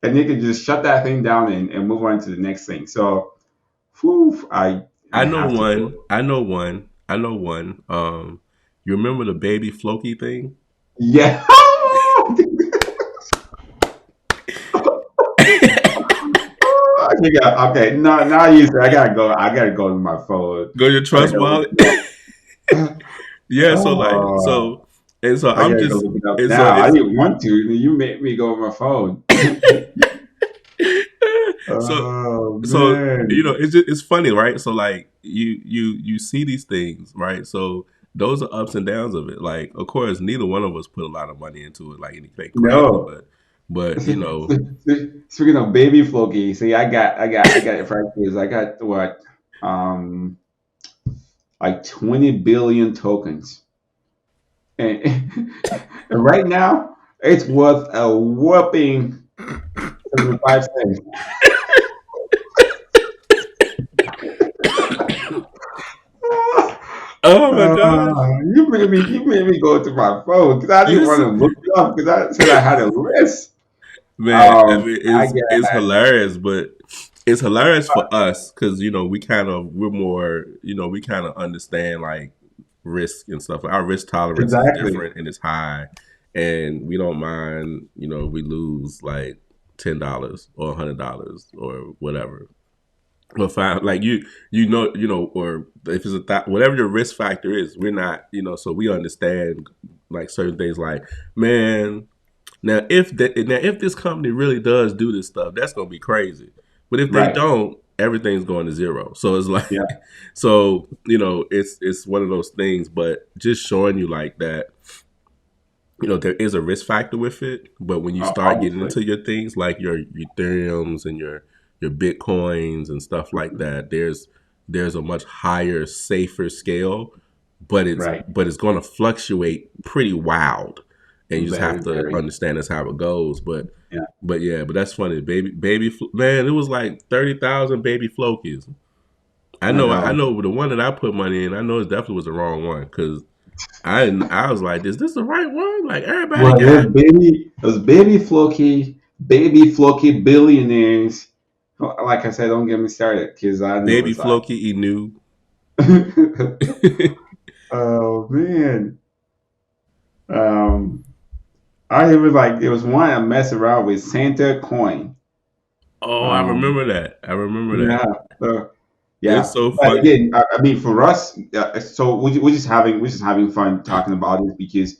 and they can just shut that thing down and move on to the next thing. So, whew, I I know have to go. one. I know one. I know one. You remember the baby Floki thing? Yeah. Okay. No, now you say I gotta go. I gotta go to my phone. Go to your I trust gotta look wallet. it up. Yeah. So like Oh, so and so I I'm gotta go just look it up and so now. I it's didn't want to. You made me go on my phone. so Oh so man. it's funny, right? So like you see these things, right? So those are ups and downs of it. Like of course neither one of us put a lot of money into it, like anything crazy, No. but you know, Speaking of baby Floki, see, I got it for years. I got what, um, like 20 billion tokens, and, and right now it's worth a whopping 75 cents. oh my gosh, You made me go to my phone because I didn't want this to look it up because I said I had a list. man, I mean, I it's got hilarious, but it's hilarious for us because we're more we kind of understand like risk and stuff. Our risk tolerance is exactly. different and it's high, and we don't mind we lose like $10 or $100 or whatever. But fine, like or if it's whatever your risk factor is, we're not so we understand like certain things like man. Now, if this company really does do this stuff, that's gonna be crazy. But if they Right. don't, everything's going to zero. So it's like, Yeah. so it's one of those things. But just showing you like that, there is a risk factor with it. But when you start getting Obviously. into your things like your Ethereum's and your Bitcoins and stuff like that, there's a much higher, safer scale, but it's Right. but it's going to fluctuate pretty wild, and you just Very, have to very. understand that's how it goes. Yeah. But yeah, but that's funny, man. It was like 30,000 baby Flokies. I I know, I know. know the one that I put money in. I know it definitely was the wrong one because I was like, is this the right one? Like everybody Well, got those baby Floki billionaires. Like I said, don't get me started because I know baby it's like, Floki Inu. oh man. Um, I even like there was one I messed around with Santa coin. Oh, I Um, remember that. I remember that. yeah. So It's yeah, so but funny. again, I mean, for us, so we're just having fun talking about this because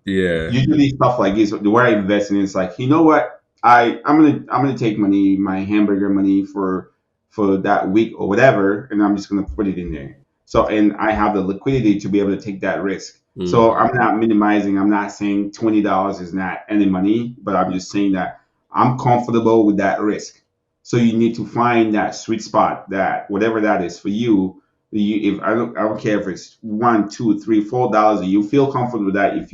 Yeah. usually stuff like this, the way I invest in it's like, you know what, I'm gonna take money, my hamburger money for that week or whatever, and I'm just gonna put it in there. So and I have the liquidity to be able to take that risk. So Hmm. I'm not minimizing. I'm not saying $20 is not any money, but I'm just saying that I'm comfortable with that risk. So you need to find that sweet spot, that whatever that is for you. If I don't care if it's one, two, three, $4, you feel comfortable with that. If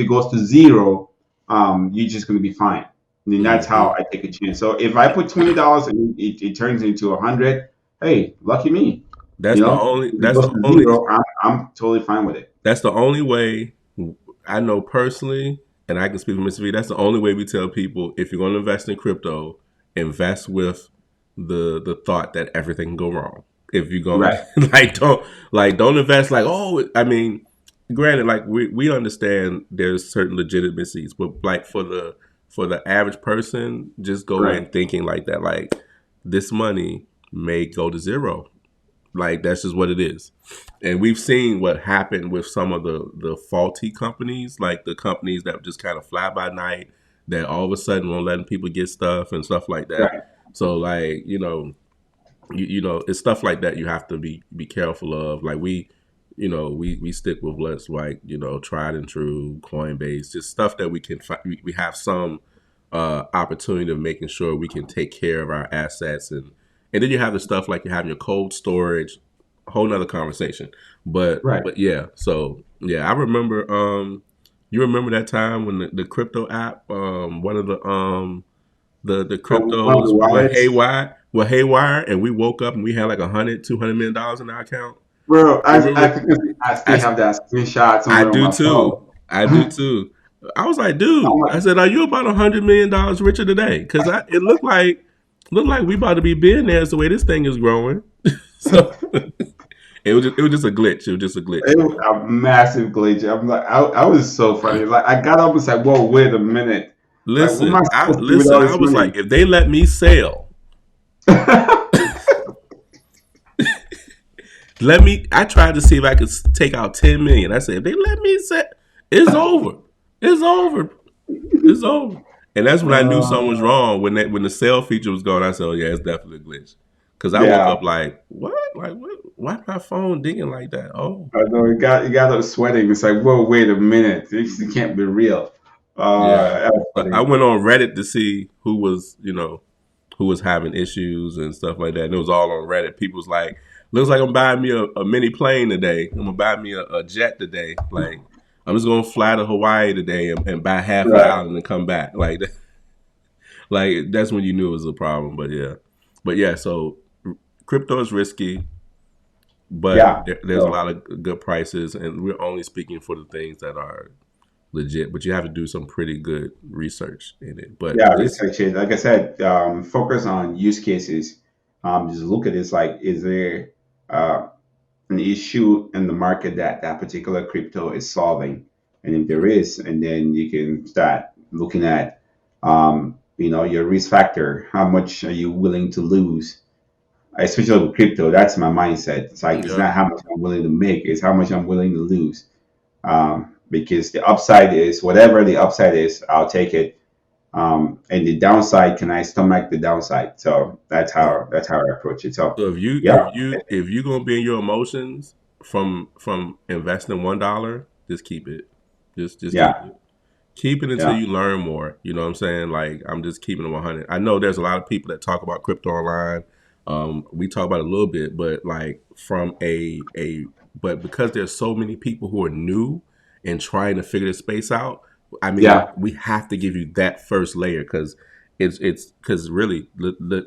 it goes to zero, you're just gonna be fine. And then that's how Hmm. I take a chance. So if I put $20 and it turns into 100, hey, lucky me. That's the only. If it That's goes the to only. zero, I'm totally fine with it. That's the only way I know personally, and I can speak for Mr. V. That's the only way we tell people if you're going to invest in crypto, invest with the thought that everything can go wrong. If you go Right. don't invest like, oh, I mean, granted, like we understand there's certain legitimacies, but like for the average person, just go Right. in thinking like that, like this money may go to zero. Like that's just what it is. And we've seen what happened with some of the faulty companies, like the companies that just kind of fly by night, that all of a sudden won't letting people get stuff and stuff like that. Right. So like, you know, it's stuff like that you have to be careful of. Like we stick with what's like, tried and true Coinbase, just stuff that we can we have some opportunity of making sure we can take care of our assets. And then you have the stuff like you have your cold storage, a whole nother conversation. Right. But yeah, so yeah, I remember you remember that time when the crypto app, one of the One of the cryptos wallets. were haywire, and we woke up and we had like 100, $200 million in our account. Bro, You remember? I still I, have that screenshot I somewhere on do my too. phone. I do too. I was like, I'm dude, I like, said, are you about $100 million richer today? Because it looked like we about to be billionaires the way this thing is growing. So it was just a glitch. It was just a glitch. it was a massive glitch. I'm like, I was so funny. Like, I got up and said, "Whoa, wait a minute! Like, what am I supposed to do with all I this was money?" like, if they let me sell, let me. I tried to see if I could take out 10 million. I said, if they let me sell, it's over. It's over. It's over. And that's when I knew something was uh, wrong. When the sell feature was gone, I said, oh yeah, it's definitely a glitch. Because I woke yeah, up like, what? Like what? Why my phone dinging like that? Oh I know you got up sweating. It's like, "Whoa, wait a minute! This can't be real." yeah. That was So I funny. went on Reddit to see who was having issues and stuff like that. And it was all on Reddit. People was like, looks like I'm buying me a mini plane today. I'm gonna buy me a jet today. Like I'm just gonna fly to Hawaii today and buy half of the Right. island and come back. Like that's when you knew it was a problem. But yeah. So crypto is risky, but Yeah. there's a So lot of good prices, and we're only speaking for the things that are legit. But you have to do some pretty good research in it. But yeah, just research it. Like I said, focus on use cases. Just look at this. Like, is there uh, an issue in the market that that particular crypto is solving? And if there is, and then you can start looking at, your risk factor. How much are you willing to lose? Especially with crypto, that's my mindset. It's like it's yeah. not how much I'm willing to make; it's how much I'm willing to lose. Because the upside is whatever the upside is, I'll take it. And the downside, can I stomach the downside? So that's how I approach it. So So yeah, if you gonna be in your emotions from investing $1, just keep it. Just keep yeah, it. Keep it until yeah, you learn more. You know what I'm saying? Like I'm just keeping it 100. I know there's a lot of people that talk about crypto online. We talk about it a little bit, but like from but because there's so many people who are new and trying to figure the space out. I mean, yeah, we have to give you that first layer because it's because really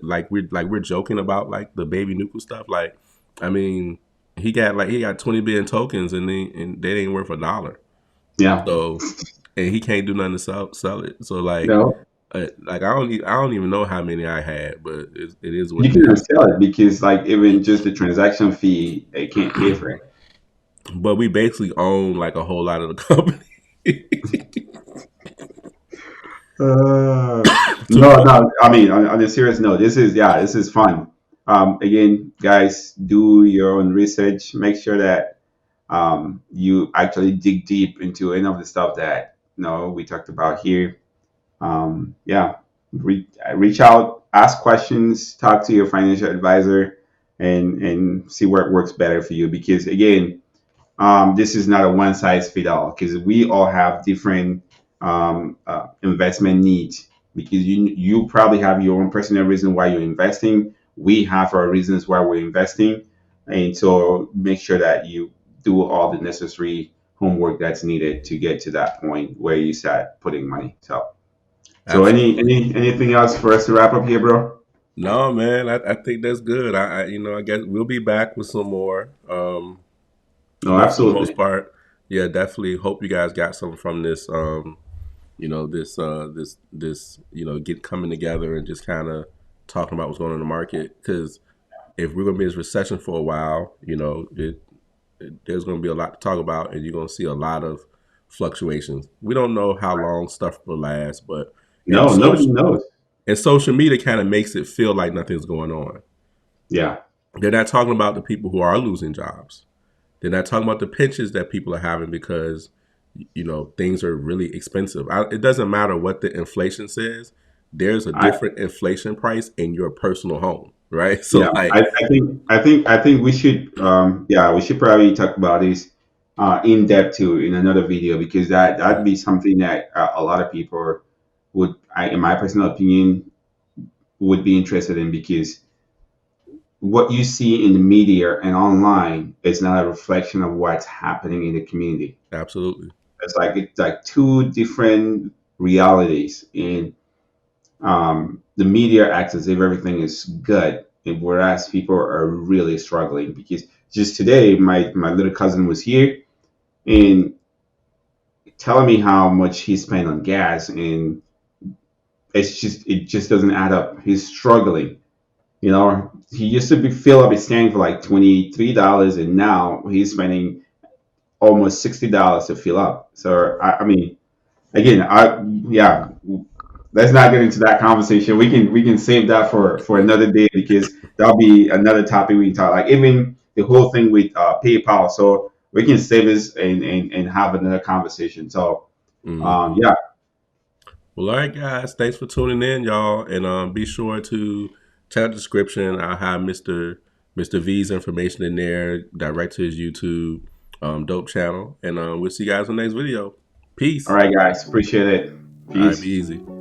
like we're joking about like the baby nuclear stuff. Like, I mean, he got 20 billion tokens and they ain't worth $1. yeah. So and he can't do nothing to sell it. So No, like I don't even know how many I had, but it is what you it can is. sell it because like even just the transaction fee, it can't pay for it. But we basically own like a whole lot of the company. So No, no. I mean, on a serious note, this is fun. Again, guys, do your own research. Make sure that you actually dig deep into any of the stuff that we talked about here. Yeah, reach out, ask questions, talk to your financial advisor, and see where it works better for you. Because again, this is not a one size fit all because we all have different investment needs. Because you probably have your own personal reason why you're investing. We have our reasons why we're investing, and so make sure that you do all the necessary homework that's needed to get to that point where you start putting money. So absolutely. anything else for us to wrap up here, bro? No, man, I think that's good. I guess we'll be back with some more. No, But for the most absolutely. part, yeah, definitely hope you guys got something from this. This get coming together and just kind of talking about what's going on in the market. Because if we're going to be in this recession for a while, there's going to be a lot to talk about, and you're going to see a lot of fluctuations. We don't know how long stuff will last, but in No, nobody social knows. and social media kind of makes it feel like nothing's going on. Yeah, They're not talking about the people who are losing jobs. They're not talking about the pensions that people are having because things are really expensive. It doesn't matter what the inflation says. There's a I different inflation price in your personal home, right? So yeah, like, I think we should yeah, we should probably talk about this in depth too in another video, because that'd be something that a lot of people would, in my personal opinion, would be interested in, because what you see in the media and online is not a reflection of what's happening in the community. absolutely, It's like two different realities, and the media acts as if everything is good, and whereas people are really struggling. Because just today, my little cousin was here and telling me how much he spent on gas, and it just doesn't add up. He's struggling. He used to fill up his tank for like $23, and now he's spending almost $60 to fill up. So I mean, again, yeah, let's not get into that conversation. We can save that for another day, because that'll be another topic we can talk. Like even the whole thing with PayPal. So we can save this and have another conversation. So hmm. yeah. Well, all right, guys. Thanks for tuning in, y'all, and be sure to check out the description. I'll have Mr. V's information in there, direct to his YouTube dope channel, and we'll see you guys in the next video. All Peace. right, guys. Appreciate it. All right, be Peace. easy.